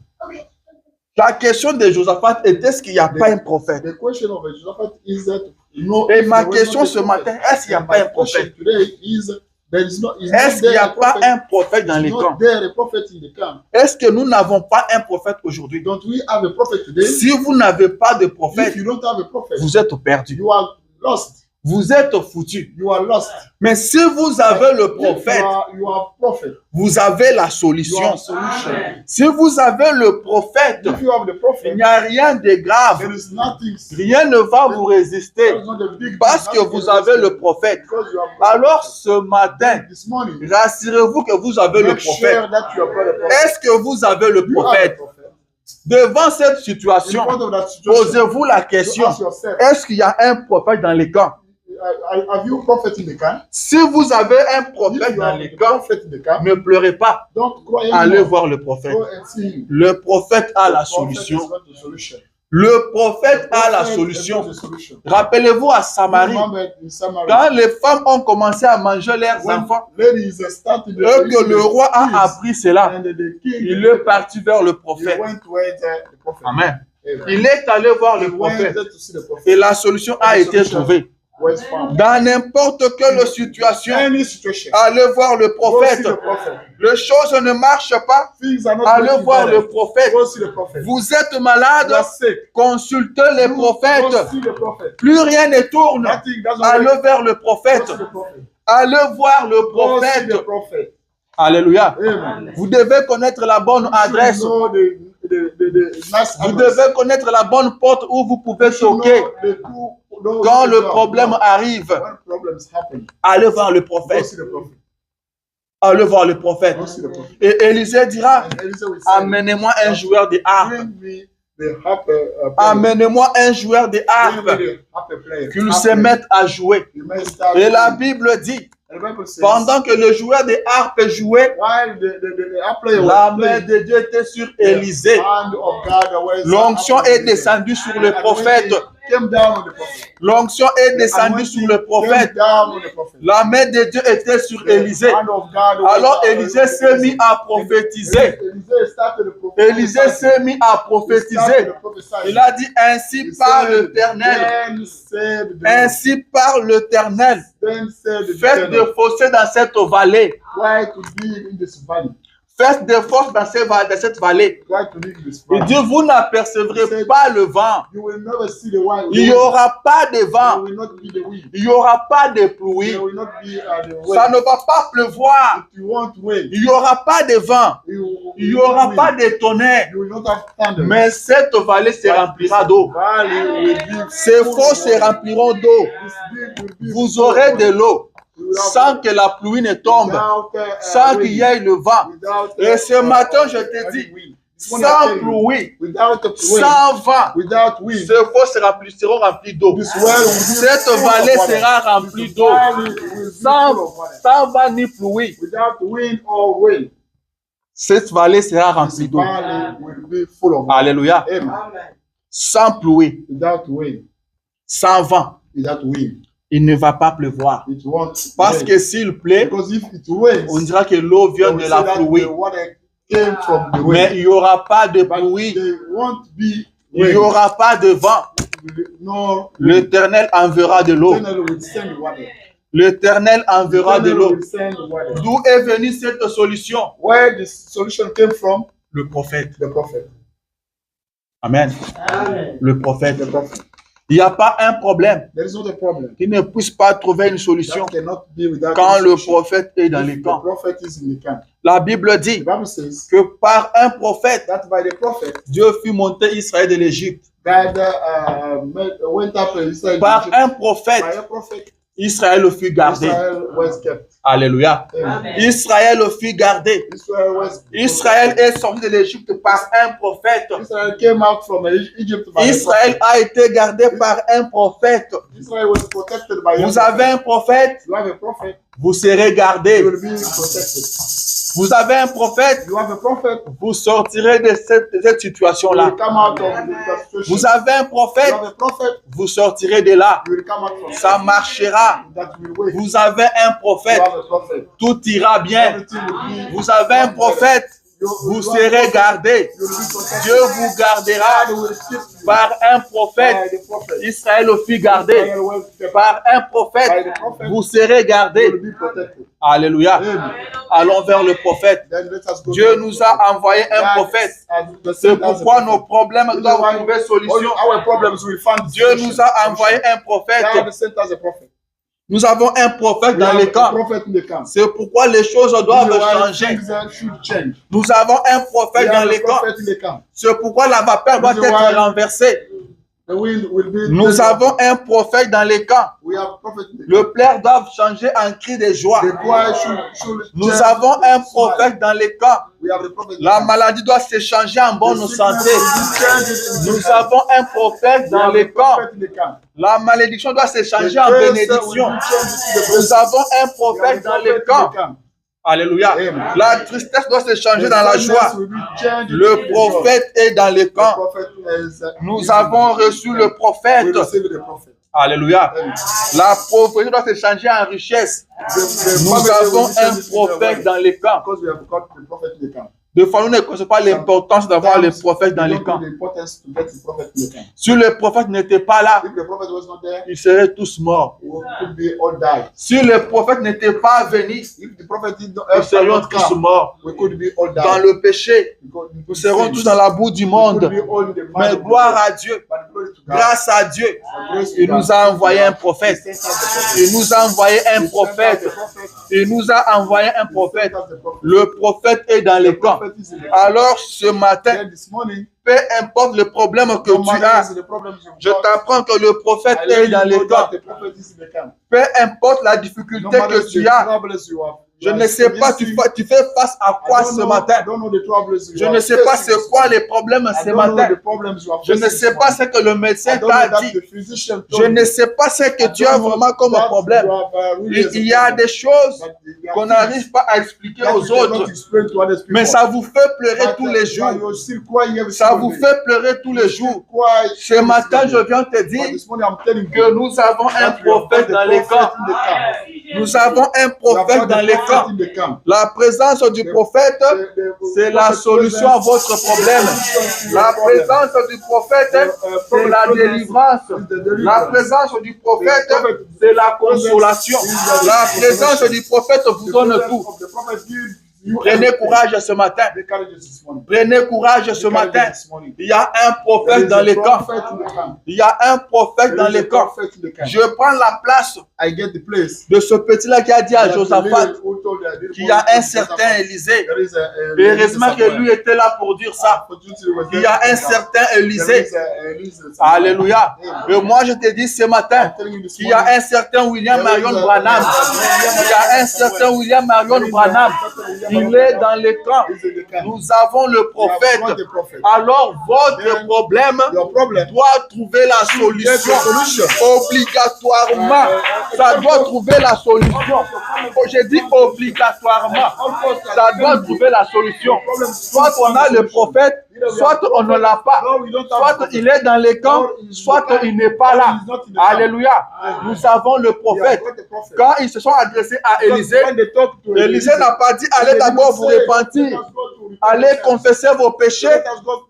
A: La question de Josaphat était, est-ce qu'il n'y a pas un prophète?
B: The question of Josaphat is that no.
A: Et
B: if
A: ma
B: there was
A: question
B: not a
A: ce
B: prophet.
A: matin, est-ce qu'il n'y a
B: And
A: pas
B: my
A: un prophète?
B: question today is there is not. Is not
A: Est-ce qu'il n'y
B: there
A: a
B: a
A: pas
B: prophet?
A: un prophète dans
B: Is
A: les
B: not
A: camps?
B: there a prophet in the camp?
A: Est-ce que nous n'avons pas un prophète aujourd'hui?
B: Don't we have a prophet today?
A: Si vous n'avez pas de prophète,
B: If you don't have a prophet,
A: vous êtes perdu.
B: you are lost.
A: Vous êtes foutu.
B: You are lost.
A: Mais si vous avez le
B: If
A: prophète,
B: you are prophet.
A: vous avez la
B: You
A: solution.
B: have solution.
A: Si vous avez le prophète,
B: If you have the
A: il
B: prophet,
A: n'y a rien de grave.
B: there is nothing.
A: Rien ne va vous résister
B: There is not a big
A: parce que vous avez le prophète.
B: Because you have
A: Alors ce matin,
B: this morning,
A: rassurez-vous que vous avez le
B: make
A: prophète.
B: sure that you have got a prophet.
A: Est-ce que vous avez le
B: You have a
A: prophète?
B: prophet.
A: Devant cette
B: In
A: situation,
B: front of that situation,
A: posez-vous la
B: you
A: question,
B: ask yourself,
A: est-ce qu'il y a un prophète dans les camps?
B: have you a prophet in the camp?
A: Si vous avez un
B: If
A: prophète
B: you
A: dans
B: have
A: les
B: a
A: camps,
B: prophet in the camp,
A: ne pleurez pas.
B: don't cry
A: Allez
B: anymore.
A: voir le prophète.
B: Go and see him.
A: Le prophète a la
B: The prophet
A: solution.
B: has got the solution.
A: Le prophète
B: The
A: a la
B: prophet has
A: solution.
B: got the solution.
A: Rappelez-vous à Samarie,
B: Remember in Samaria,
A: quand les femmes ont commencé à manger leurs
B: when
A: enfants,
B: ladies started
A: et que le roi a appris cela,
B: and the king,
A: il est parti vers le
B: he
A: prophète.
B: went towards the prophet.
A: Amen.
B: Amen.
A: Il est allé voir
B: He
A: le
B: went
A: prophète
B: there to see the prophet.
A: et la solution a été trouvée.
B: Was found.
A: Dans n'importe quelle situation,
B: Any situation,
A: allez voir le
B: go
A: prophète.
B: see the prophet.
A: Les choses ne marchent pas,
B: Things are not
A: allez
B: working
A: voir
B: better.
A: le prophète.
B: Go see the prophet.
A: Vous êtes malade,
B: You are sick.
A: consultez les
B: Go
A: prophètes.
B: see the prophet.
A: Plus rien ne tourne.
B: Nothing doesn't
A: Allez
B: work.
A: vers le
B: Go
A: prophète.
B: see the prophet.
A: Allez voir le
B: Go see
A: prophète.
B: the prophet.
A: Alléluia.
B: Amen.
A: Vous devez connaître la bonne adresse.
B: You know the nice
A: Vous
B: address.
A: devez connaître la bonne porte où vous pouvez
B: You know
A: toquer
B: the two doors
A: quand
B: to
A: le
B: go.
A: problème arrive.
B: When problems happen,
A: Allez voir le
B: go
A: prophète.
B: see the prophet.
A: Allez voir le prophète.
B: Go see the prophet.
A: Et Élisée dira,
B: And Elisha will say,
A: amenez-moi un joueur de harpe.
B: bring me the harp player.
A: Amenez-moi un joueur de
B: Bring
A: harpe.
B: me the harp player.
A: Qu'il
B: Harp
A: se
B: player.
A: mette à jouer.
B: You may start
A: Et la
B: to-
A: Bible dit,
B: And the Bible says,
A: pendant que le joueur de harpe jouait,
B: while the harp player
A: la
B: was
A: main
B: playing,
A: de Dieu était sur
B: the
A: Élisée.
B: hand of God was
A: L'onction
B: upon
A: est
B: Elisha.
A: descendue sur le
B: And when
A: prophète.
B: it came down on the prophet.
A: L'onction est
B: The
A: descendue sur le prophète.
B: came down on the prophet.
A: La main de Dieu était sur
B: The
A: Élisée.
B: hand of God was
A: Alors
B: upon
A: Élisée s'est mis à prophétiser.
B: Élisée started to prophesy.
A: Élisée s'est mis à prophétiser. Il a dit, ainsi parle l'Éternel. Ainsi parle l'Éternel. Faites des fossés dans cette vallée.
B: Try to live in this valley.
A: Faites des fosses dans cette vallée.
B: Try to live in this
A: Il
B: valley.
A: dit, vous n'apercevrez pas le vent.
B: You will never see the wind.
A: Il n'y aura pas de
B: There
A: vent.
B: will not be the wind.
A: Il n'y aura pas de pluie.
B: There will not be the
A: Ça
B: wind.
A: ne va pas pleuvoir.
B: If you want wind,
A: Il n'y aura pas de vent. Il n'y aura pas de tonnerre.
B: You will not have thunder.
A: Mais cette vallée se remplira d'eau.
B: Valley will be
A: Ces
B: full
A: fosses
B: of
A: se
B: water.
A: rempliront d'eau.
B: This deep will be
A: Vous
B: full of
A: aurez de
B: water.
A: l'eau
B: You will have
A: sans que la pluie ne tombe, sans qu'il y ait le vent. Et ce matin, je te dis, sans pluie, sans vent,
B: without wind,
A: ces fosses seront remplies d'eau.
B: this well will be
A: Cette
B: full of
A: vallée
B: water.
A: sera remplie
B: This
A: d'eau.
B: valley will be
A: Sans,
B: full of water.
A: sans vent ni pluie,
B: Without wind or wind,
A: cette vallée sera
B: this
A: remplie d'eau.
B: valley will be full of water.
A: Alléluia.
B: Amen.
A: Sans pluie,
B: Without wind,
A: sans vent,
B: without wind,
A: il ne va pas pleuvoir.
B: it won't
A: Parce
B: rain.
A: que s'il plaît,
B: Because if it rains,
A: on dira que l'eau vient
B: they will
A: de
B: say
A: la
B: that
A: pluie.
B: the water came from the
A: Mais
B: wind.
A: il n'y aura pas de
B: But
A: pluie,
B: there won't be
A: il n'y
B: wind.
A: aura pas de vent.
B: No,
A: L'Éternel enverra de l'eau.
B: Eternal will send water.
A: L'Éternel enverra de
B: Eternal
A: l'eau.
B: will send water.
A: D'où est venue cette solution?
B: Where the solution came from?
A: Le prophète.
B: The prophet.
A: Amen.
C: Amen.
A: Le prophète.
B: The prophet.
A: Il n'y a pas un problème
B: There is not a problem.
A: qui ne puisse pas trouver une solution
B: That cannot be without
A: quand
B: a
A: le
B: solution.
A: prophète est dans
B: If
A: les
B: the
A: camps.
B: prophet is in the camp.
A: La Bible
B: The
A: dit
B: Bible says
A: que par un prophète,
B: that by the prophet,
A: Dieu fit monter Israël de l'Égypte.
B: God went up and Israel.
A: Par un
B: By
A: prophète,
B: a prophet,
A: Israël fut gardé.
B: Israel was kept.
A: Alléluia.
B: Amen.
A: Israël fut gardé.
B: Israel was.
A: Israël est sorti de l'Égypte par un prophète.
B: Israel came out from Egypt by
A: Israël a été gardé par un prophète.
B: Israel was protected by
A: Vous avez un prophète,
B: You have a prophet.
A: vous serez
B: You
A: gardé.
B: will be protected.
A: Vous avez un prophète,
B: You have a prophet.
A: vous sortirez de cette
B: You
A: situation-là.
B: will come out of the situation.
A: Vous avez un
B: You
A: prophète,
B: have a prophet.
A: vous sortirez de là.
B: You will come out from
A: Ça marchera.
B: that will wait.
A: Vous avez un
B: You
A: prophète,
B: have a prophet.
A: tout ira bien.
B: Everything will be.
A: Vous avez un prophète, vous serez gardé.
B: You will be protected.
A: Dieu vous gardera
B: God will keep you
A: par un prophète.
B: by the prophet.
A: Israël fut gardé
B: Israel was kept
A: par un prophète. Vous serez
B: You
A: gardé.
B: will be protected.
A: Alléluia.
B: Amen.
A: Allons vers le prophète.
B: Then let us go
A: Dieu
B: to
A: nous a envoyé un prophète. C'est pourquoi nos problèmes doivent trouver solution.
B: Our problems will find
A: Dieu nous a envoyé un prophète.
B: God sent us a prophet.
A: Nous avons un prophète
B: We
A: dans
B: have
A: les
B: a
A: camps.
B: prophet in the camp.
A: C'est pourquoi les choses doivent
B: This is why
A: changer.
B: things should change.
A: Nous avons un
B: We
A: prophète dans
B: have a
A: les camps.
B: prophet in the camp.
A: C'est pourquoi la vapeur doit
B: This is
A: être
B: why-
A: renversée.
B: The wind will be.
A: Nous avons un prophète dans les camps.
B: We have a prophet in the camp.
A: Le plaire doit changer en cri de joie.
B: The choir should
A: Nous
B: change
A: avons un
B: to smile.
A: prophète dans les camps.
B: We have a prophet in the
A: La
B: camp.
A: maladie doit se changer en bonne
B: The sickness
A: santé.
B: will be changed in the
A: Nous
B: camp.
A: avons un prophète
B: We
A: dans
B: have a
A: les camps.
B: prophet in the camp.
A: La malédiction doit se
B: The
A: changer en
B: curse will
A: bénédiction.
B: be changed to the
A: Nous
B: blessing.
A: avons un
B: We have a
A: prophète dans
B: prophet
A: les
B: in the
A: camps.
B: camp.
A: Alléluia.
B: Amen.
A: La tristesse doit se changer
B: The
A: dans la
B: sadness
A: joie.
B: will be changed
A: Le
B: into the joy.
A: prophète est dans les
B: The
A: camps.
B: prophet is,
A: Nous avons reçu le
B: We
A: prophète.
B: receive the prophet.
A: Alléluia.
B: Amen.
A: La pauvreté doit se changer en richesse.
B: The
A: Nous
B: poverty
A: avons
B: will be
A: un
B: changed into the
A: prophète
B: wealth.
A: dans les camps.
B: Because we have got the prophet in the camp.
A: Des fois, nous ne connaissons pas l'importance d'avoir les prophètes dans
B: We
A: les
B: don't know
A: camps.
B: the importance to get the prophet in the camp.
A: Si le prophète n'était pas là,
B: If the prophet was not there,
A: ils seraient tous morts.
B: we could be all died.
A: Si le prophète n'était pas venu,
B: If the prophet did not
A: nous serions tous
B: come,
A: morts.
B: we could be all died.
A: Dans le péché, nous serons tous dans la boue du monde. Mais gloire à Dieu, grâce à Dieu, il nous a envoyé un prophète. Il nous a envoyé un prophète. Il nous a envoyé un prophète. Le prophète est dans les camps. Alors ce matin, peu importe le problème que tu as, je t'apprends que le prophète est dans les camps. Peu importe la difficulté que tu as, je ne sais pas, tu fais face à quoi ce matin. Je ne sais pas c'est quoi les problèmes ce matin. Je ne sais pas ce que le médecin t'a dit. Je ne sais pas ce que tu as vraiment comme problème. Il y a des choses qu'on n'arrive pas à expliquer aux autres, mais ça vous fait pleurer tous les jours. Ça vous fait pleurer tous les jours. Ce matin, je viens te dire que nous avons un prophète dans les camps. Nous avons un prophète dans les camps. La présence du prophète, c'est la solution à votre problème. La présence du prophète, c'est la délivrance. La présence du prophète, c'est la consolation. La présence du prophète vous donne tout. Prenez courage ce matin. Prenez courage ce matin. Il y a un prophète dans les camps. Il y a un prophète dans les camps. Je prends la place de ce petit-là qui a dit à Josaphat qu'il y a un certain Élisée. Et heureusement que lui était là pour dire ça. Il y a un certain Élisée. Alléluia. Et moi je te dis ce matin qu'il y a un certain William Marion Branham. Il y a un certain William Marion Branham. Il est dans les camps. Nous avons le prophète. Alors votre problème doit trouver la solution. Obligatoirement. Ça doit trouver la solution. J'ai dit obligatoirement. Ça doit trouver la solution. Soit on a le prophète, soit on ne l'a pas. Soit il est dans les camps, soit il n'est pas là. Alléluia. Nous avons le prophète. Quand ils se sont adressés à Élisée, Élisée n'a pas dit allez d'abord vous repentir. Allez confesser vos péchés.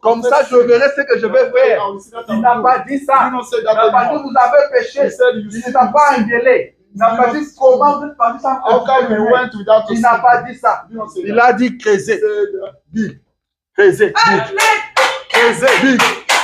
A: Comme ça, je verrai ce que je vais faire. Il n'a pas dit ça. Il n'a pas dit vous avez péché. Il n'a pas engueulé. Il n'a pas dit comment vous êtes parti sans confesser. Il n'a pas dit ça. Il a dit creuser. Creuser. Creuser.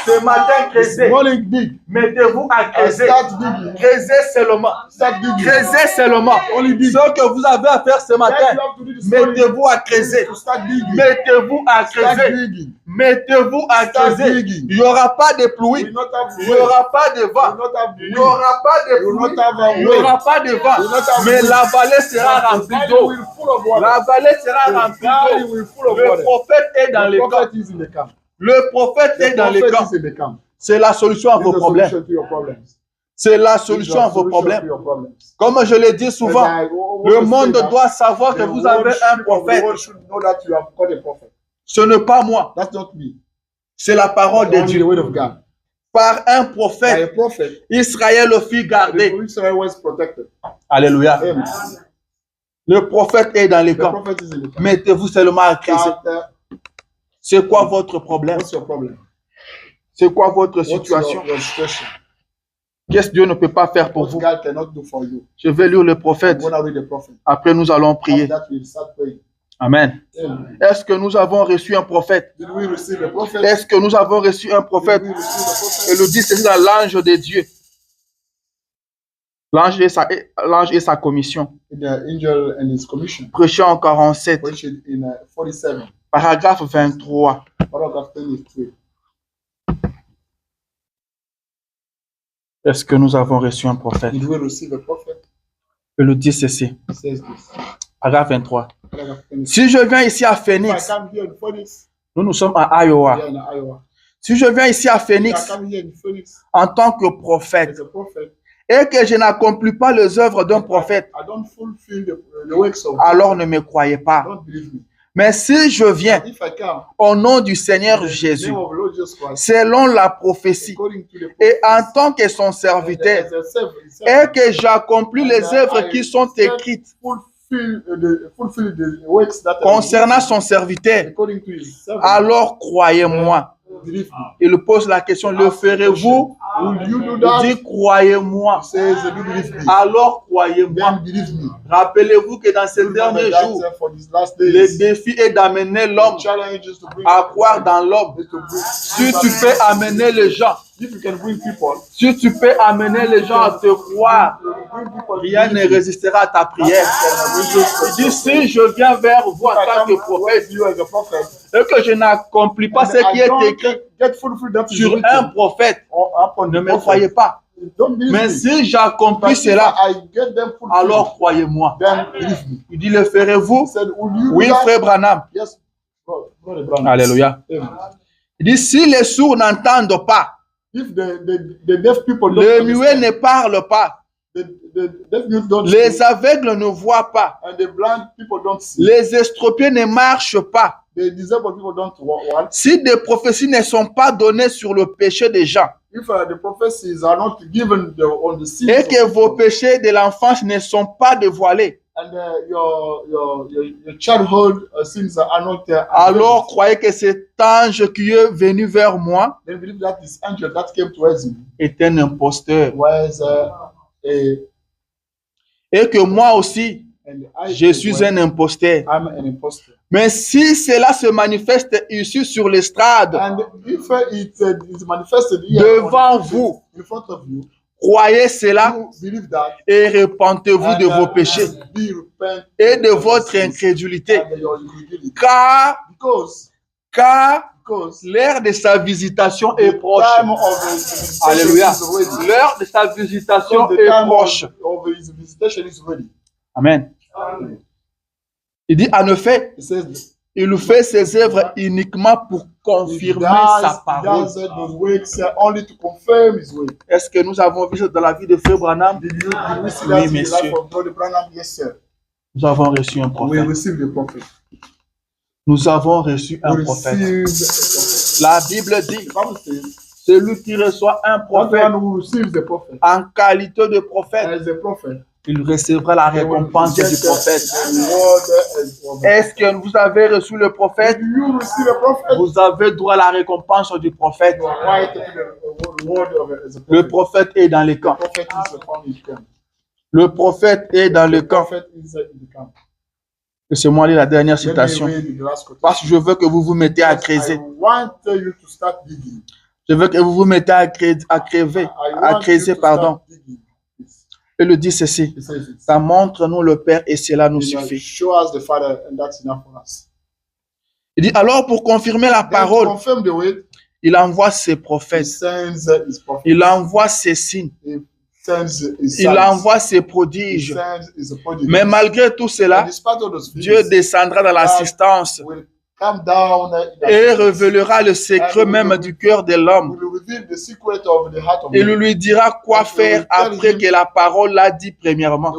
A: Ce matin,
B: This
A: creusez.
B: morning, dig.
A: Mettez-vous à
B: And
A: creuser.
B: start digging.
A: Creusez seulement.
B: Start digging.
A: Creusez seulement.
B: Only dig.
A: Ce que vous avez à faire ce
B: What
A: matin,
B: you have to do this morning
A: mettez-vous à
B: is
A: creuser.
B: to start digging.
A: Mettez-vous à
B: Start
A: creuser.
B: digging.
A: Mettez-vous à
B: Start
A: creuser.
B: digging.
A: Il n'y aura pas de
B: We
A: pluie.
B: will not have
A: Il n'y aura pas de
B: We will
A: vent.
B: not have
A: Il n'y aura pas de
B: We will
A: pluie.
B: not have
A: Il n'y aura pas de vent. Mais la vallée sera
B: The
A: remplie
B: valley
A: d'eau.
B: will full of water.
A: La vallée sera
B: The
A: remplie
B: valley
A: d'eau.
B: will full of
A: Le
B: water.
A: prophète est dans
B: The
A: les camps.
B: prophet is in the camp.
A: Le prophète
B: The
A: est dans les
B: prophet
A: camps.
B: is in the camp.
A: C'est la solution à
B: This
A: vos
B: is the
A: problèmes.
B: solution to your problems.
A: C'est la
B: This is
A: solution
B: the
A: à vos
B: solution to
A: problèmes.
B: your problems.
A: Comme je le dis souvent,
B: As I
A: le
B: always
A: monde
B: say that,
A: doit savoir que
B: the
A: vous
B: world
A: avez un
B: should-
A: prophète.
B: The world should know that you have got a prophet.
A: Ce n'est pas moi,
B: That's not me.
A: c'est la parole de
B: Only the
A: Dieu.
B: word of God.
A: Par un
B: By a
A: prophète,
B: prophet,
A: Israël fut
B: the
A: gardé.
B: Israel was protected.
A: Alléluia.
B: Amen.
A: Le prophète est dans les
B: The
A: camps.
B: prophet is in the camp.
A: Mettez-vous seulement à creuser.
B: But,
A: C'est quoi votre problème?
B: what's your problem?
A: C'est quoi votre
B: What's
A: situation?
B: your situation?
A: Qu'est-ce que Dieu ne peut pas faire pour
B: What
A: vous?
B: God cannot do for you.
A: Je vais lire le
B: I'm
A: prophète.
B: going to read the prophet.
A: Après, nous allons
B: After
A: prier.
B: that, we'll start praying.
A: Amen.
B: Amen.
A: Est-ce que nous avons reçu un prophète?
B: Did we receive a prophet?
A: Est-ce que nous avons reçu un prophète?
B: Did we receive a prophet?
A: Et le dit, c'est dans l'ange de Dieu. L'ange et sa commission.
B: The angel and his commission.
A: Prêché en 47,
B: Preached in 47,
A: paragraphe 23.
B: paragraph 23.
A: Est-ce que nous avons reçu un prophète?
B: Did we receive a prophet?
A: Et le dit ceci.
B: It says this.
A: Paragraphe 23.
B: Paragraph 23.
A: Si je viens ici à
B: If I
A: Phoenix,
B: come here in Phoenix,
A: nous sommes à Iowa.
B: here in Iowa.
A: Si je viens ici à
B: If I
A: Phoenix
B: come here in Phoenix
A: en tant que prophète
B: as a prophet,
A: et que je n'accomplis pas les œuvres d'un prophète,
B: I don't fulfill the works of
A: alors ne me croyez pas.
B: don't believe me.
A: Mais si je viens
B: If I come
A: au nom du Seigneur
B: in the
A: Jésus,
B: name of Lord Jesus Christ,
A: selon la prophétie,
B: according to the
A: et en
B: prophecies,
A: tant que son serviteur,
B: as a servant,
A: et que j'accomplis les œuvres qui sont écrites
B: fulfill the works that are
A: concernant son serviteur,
B: according to his servant,
A: alors croyez-moi.
B: believe me.
A: Il pose la question, le ferez-vous?
B: Will you do
A: Il
B: that?
A: dit, croyez-moi.
B: He says, do believe me.
A: Alors croyez-moi.
B: Then believe me.
A: Rappelez-vous que dans ces
B: Remember
A: derniers
B: that
A: jours,
B: for these last
A: le
B: days,
A: défi est d'amener l'homme
B: the challenge is to bring
A: à croire dans l'homme.
B: is to bring-
A: Si tu peux amener les gens,
B: if you can bring people,
A: si tu peux amener les gens à te croire,
B: bring people
A: rien ne résistera à ta prière. Il dit, si je viens vers vous en tant que prophète
B: you as a prophet,
A: et que je n'accomplis pas ce qui est écrit
B: get fulfilled that is
A: sur
B: written
A: un prophète,
B: upon
A: ne
B: the
A: me
B: prophet.
A: croyez pas.
B: Don't believe
A: Mais
B: me.
A: si j'accomplis
B: But if
A: cela,
B: I get them fulfilled,
A: alors croyez-moi.
B: then believe me.
A: Il dit, le ferez-vous?
B: He said, will you
A: Oui,
B: do that?
A: frère Branham.
B: Yes. Brother Branham.
A: Alléluia.
B: Amen.
A: Il dit, si les sourds n'entendent pas,
B: If the deaf people don't
A: les muets
B: understand,
A: ne parlent pas,
B: the deaf people don't
A: les
B: speak,
A: aveugles ne voient pas,
B: and the blind people don't see,
A: les estropiés ne marchent pas,
B: the disabled people don't walk.
A: si des prophéties ne sont pas données sur le péché des gens,
B: If the prophecies are not given on the sins
A: et
B: of
A: que vos
B: people,
A: péchés de l'enfance ne sont pas dévoilés,
B: and your childhood sins are not
A: alors croyez que cet ange qui est venu vers moi
B: then believe that this angel that came towards me
A: est un imposteur.
B: was
A: Et que moi aussi,
B: and I
A: je suis un imposteur.
B: I'm an impostor.
A: Mais si cela se manifeste ici sur l'estrade,
B: And if it's manifested here
A: devant vous,
B: in front of you,
A: croyez cela
B: you believe that
A: et repentez-vous de vos péchés
B: be repent
A: et de votre incrédulité.
B: and your incredulity.
A: Car
B: Because
A: l'heure de sa visitation est
B: the
A: proche.
B: time of his visitation
A: Alléluia.
B: is ready.
A: L'heure de sa visitation
B: The
A: est
B: time
A: proche.
B: of his visitation is ready.
A: Amen. Il dit, en effet,
B: It says
A: il fait ses œuvres uniquement pour confirmer sa parole.
B: does those works only to confirm his way.
A: Est-ce que nous avons vu ça dans la vie de Frère Branham?
B: Did we see
A: Oui,
B: that in the
A: messieurs.
B: life of Brother Branham? Yes, sir.
A: Nous avons reçu un
B: We
A: prophète.
B: received the prophet.
A: Nous avons reçu un
B: We
A: prophète.
B: received
A: La Bible dit,
B: the prophet. says,
A: celui qui reçoit un
B: That
A: prophète
B: one who receives the prophet
A: en qualité de prophète,
B: as a prophet,
A: il recevra la
B: they will
A: récompense
B: get
A: du prophète.
B: the reward as well.
A: Est-ce que vous avez reçu le prophète?
B: If you receive a prophet,
A: Vous avez droit à la récompense du prophète.
B: you are right to the reward of it as a
A: Le
B: prophet.
A: prophète est dans les
B: The
A: camps.
B: prophet is upon his camp.
A: Le prophète est dans le
B: The
A: camp.
B: prophet is in the camp.
A: Laissez-moi lire la dernière
B: Let me
A: citation.
B: read the last quotation.
A: Parce que je veux que vous vous mettez à
B: I
A: creuser.
B: want you to start digging.
A: Je veux que vous vous mettez à creuser, pardon. Il dit ceci. Ça montre-nous le Père et cela nous suffit.
B: Show us the Father and that's enough for us.
A: Il dit alors pour confirmer la parole, il envoie ses prophètes, il envoie ses signes, il envoie ses prodiges. Mais malgré tout cela, Dieu descendra dans l'assistance et révélera le secret même du cœur de l'homme. Il lui dira quoi faire après que la parole l'a dit premièrement.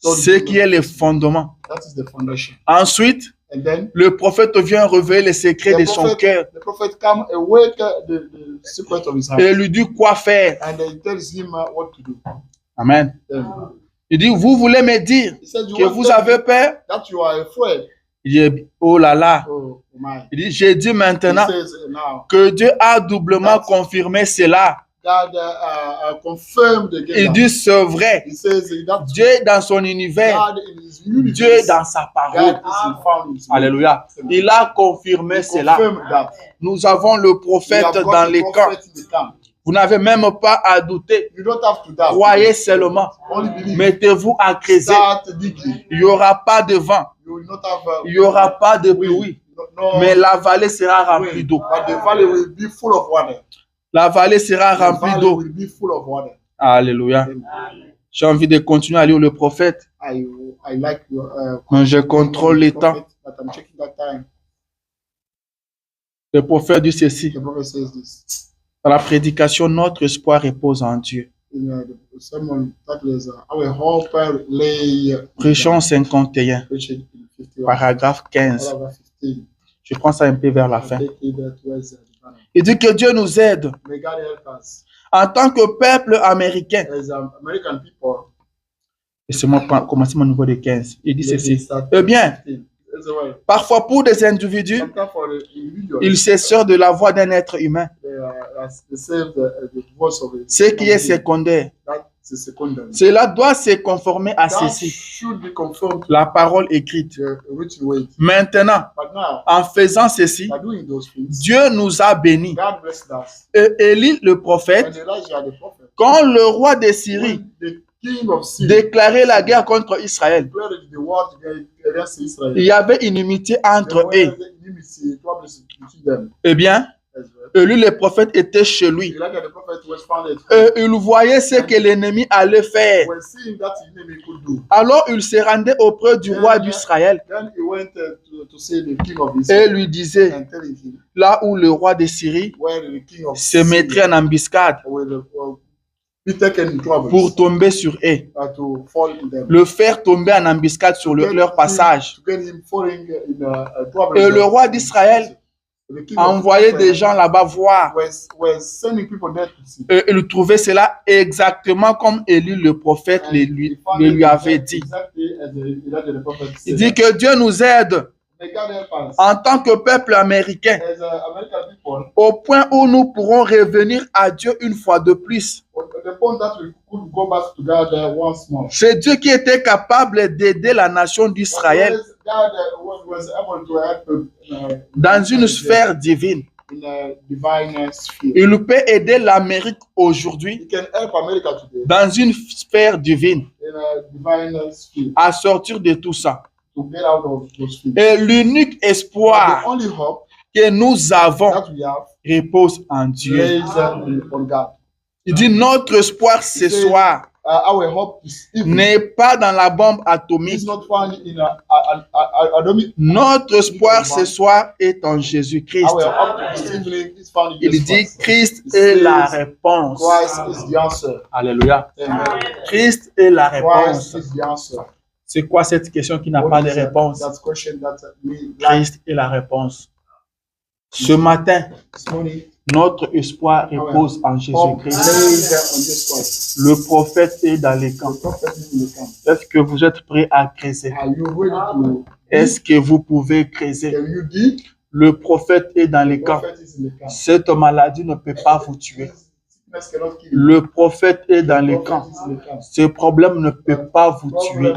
A: Ce qui est le fondement. Ensuite, le prophète vient révéler les secrets de son cœur. Et il lui dit quoi faire. Amen. Il dit, vous voulez me dire que vous avez peur? Il dit, oh là là. Il dit, j'ai dit maintenant que Dieu a doublement confirmé cela. Il dit, c'est vrai. Dieu est dans son univers. Dieu est dans sa parole. Alléluia. Il a confirmé cela. Nous avons le prophète dans les camps. Vous n'avez même pas à douter. Croyez seulement. Mettez-vous à creuser. Il n'y aura pas de vent. Il n'y aura pas de pluie. Mais la vallée sera remplie d'eau. La vallée sera remplie d'eau. Alléluia. J'ai envie de continuer à lire le prophète. Mais je contrôle le temps. Le prophète dit ceci. Dans la prédication, notre espoir repose en Dieu. Prêchons 51, paragraphe 15. Je prends ça un peu vers la fin. Il dit que Dieu nous aide en tant que peuple américain. Laissez-moi commencer mon niveau de 15. Il dit ceci. Eh bien, parfois pour des individus, ils s'assurent de la voix d'un être humain. Ce qui est secondaire. Cela doit se conformer à ceci. La parole écrite. Maintenant, en faisant ceci, Dieu nous a bénis. Et Élie le prophète, quand le roi de Syrie déclarait la guerre contre Israël, il y avait une inimitié entre eux. Eh bien, Élie le prophète était chez lui. Et il voyait ce que l'ennemi allait faire. Alors il se rendait auprès du roi d'Israël et lui disait, là où le roi de Syrie se mettrait en embuscade pour tomber sur eux, le faire tomber en embuscade sur leur passage. Et le roi d'Israël envoyer des gens là-bas voir. Et il trouvait cela exactement comme Élie le prophète le lui avait dit. Il dit que Dieu nous aide en tant que peuple américain au point où nous pourrons revenir à Dieu une fois de plus. C'est Dieu qui était capable d'aider la nation d'Israël dans une sphère divine. Il peut aider l'Amérique aujourd'hui dans une sphère divine à sortir de tout ça. Et l'unique espoir que nous avons repose en Dieu. Il dit notre espoir ce soir n'est pas dans la bombe atomique. Notre espoir ce soir est en Jésus-Christ. Il dit Christ est la réponse. Alléluia. Christ est la réponse. C'est quoi cette question qui n'a pas de réponse? Christ est la réponse. Ce matin, notre espoir repose en Jésus-Christ. Le prophète est dans les camps. Est-ce que vous êtes prêts à creuser? Est-ce que vous pouvez creuser? Le prophète est dans les camps. Cette maladie ne peut pas vous tuer. Le prophète est dans les camps. Ce problème ne peut pas vous tuer.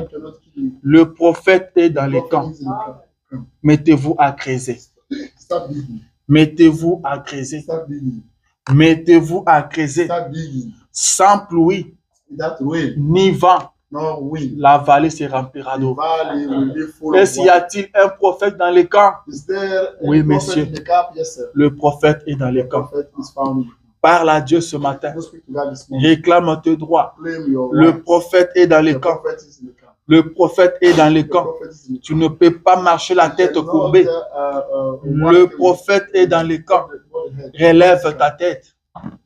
A: Le prophète est dans les camps. Mettez-vous à creuser. Mettez-vous à creuser.
B: Start digging.
A: Mettez-vous à creuser.
B: Start digging.
A: Sans pluie,
B: That way,
A: ni vent,
B: no wind.
A: la vallée se remplira
B: The
A: d'eau.
B: valley will be full
A: Est-ce
B: of
A: y
B: water.
A: a-t-il un prophète dans les camps?
B: Is there
A: Oui,
B: any prophet
A: monsieur.
B: in the camp? Yes, sir.
A: Le prophète est dans les
B: The
A: camps.
B: prophet is found in the camp.
A: Parle à Dieu ce matin.
B: Go speak to God this morning.
A: Réclame tes droits.
B: Claim your
A: Le
B: rights.
A: prophète est dans les
B: The
A: camps.
B: prophet is in the camp.
A: Le prophèet est dans les
B: The
A: camps.
B: prophet is in the
A: Tu ne peux pas marcher la tête courbée. Le prophète est dans les camps. Relève ta tête.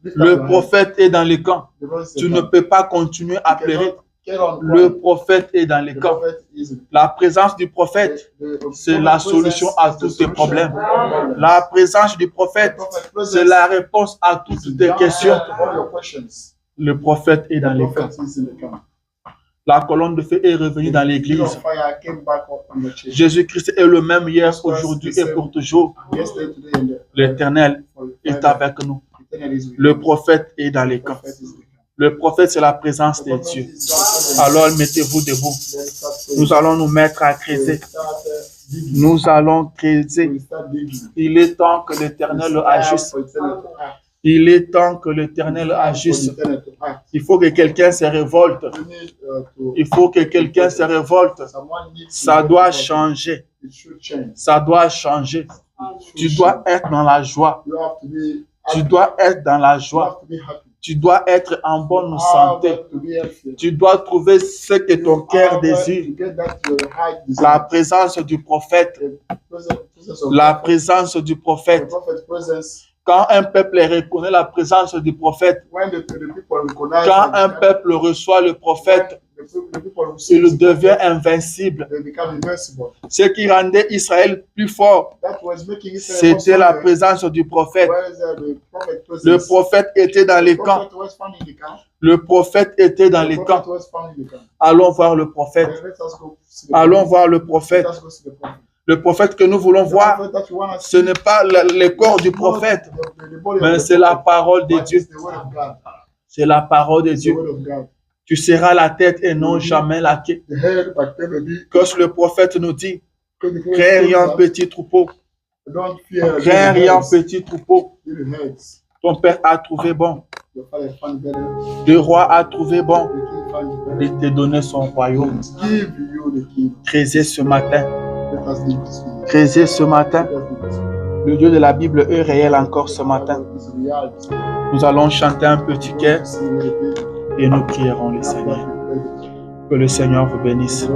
A: Le prophète est dans les camps. Tu ne peux pas continuer à pleurer. Le prophète est dans les camps. La présence du prophète, c'est la solution à tous tes problèmes. La présence du prophète, c'est la réponse à toutes tes questions. Le prophète est dans les camps. La colonne de feu est revenue dans l'église. Jésus-Christ est le même hier, aujourd'hui et pour toujours. L'Éternel est avec nous. Le prophète est dans les camps. Le prophète, c'est la présence de Dieu. Alors, mettez-vous debout. Nous allons nous mettre à creuser. Nous allons creuser. Il est temps que l'Éternel agisse. Il est temps que l'Éternel agisse. Il faut que quelqu'un se révolte. Il faut que quelqu'un se révolte. Ça doit changer. Ça doit changer. Tu dois être dans la joie. Tu dois être dans la joie. Tu dois être en bonne santé. Tu dois trouver ce que ton cœur désire. La présence du prophète. La présence du prophète. Quand un peuple reconnaît la présence du prophète, quand un peuple reçoit le prophète, il devient invincible. Ce qui rendait Israël plus fort, c'était la présence du prophète. Le prophète était dans les camps. Le prophète était dans les camps. Allons voir le prophète. Allons voir le prophète. Le prophète que nous voulons voir, ce n'est pas le corps du prophète, mais c'est la parole de Dieu. C'est la parole de Dieu. Tu seras la tête et non jamais la queue. Que le prophète nous dit, crains rien petit troupeau. Crains rien petit troupeau. Ton père a trouvé bon. Le roi a trouvé bon. Il te donnait son royaume. Creusez ce matin. Creusez ce matin. Le Dieu de la Bible est réel encore ce matin. Nous allons chanter un petit cœur et nous prierons le Seigneur. Que le Seigneur vous bénisse.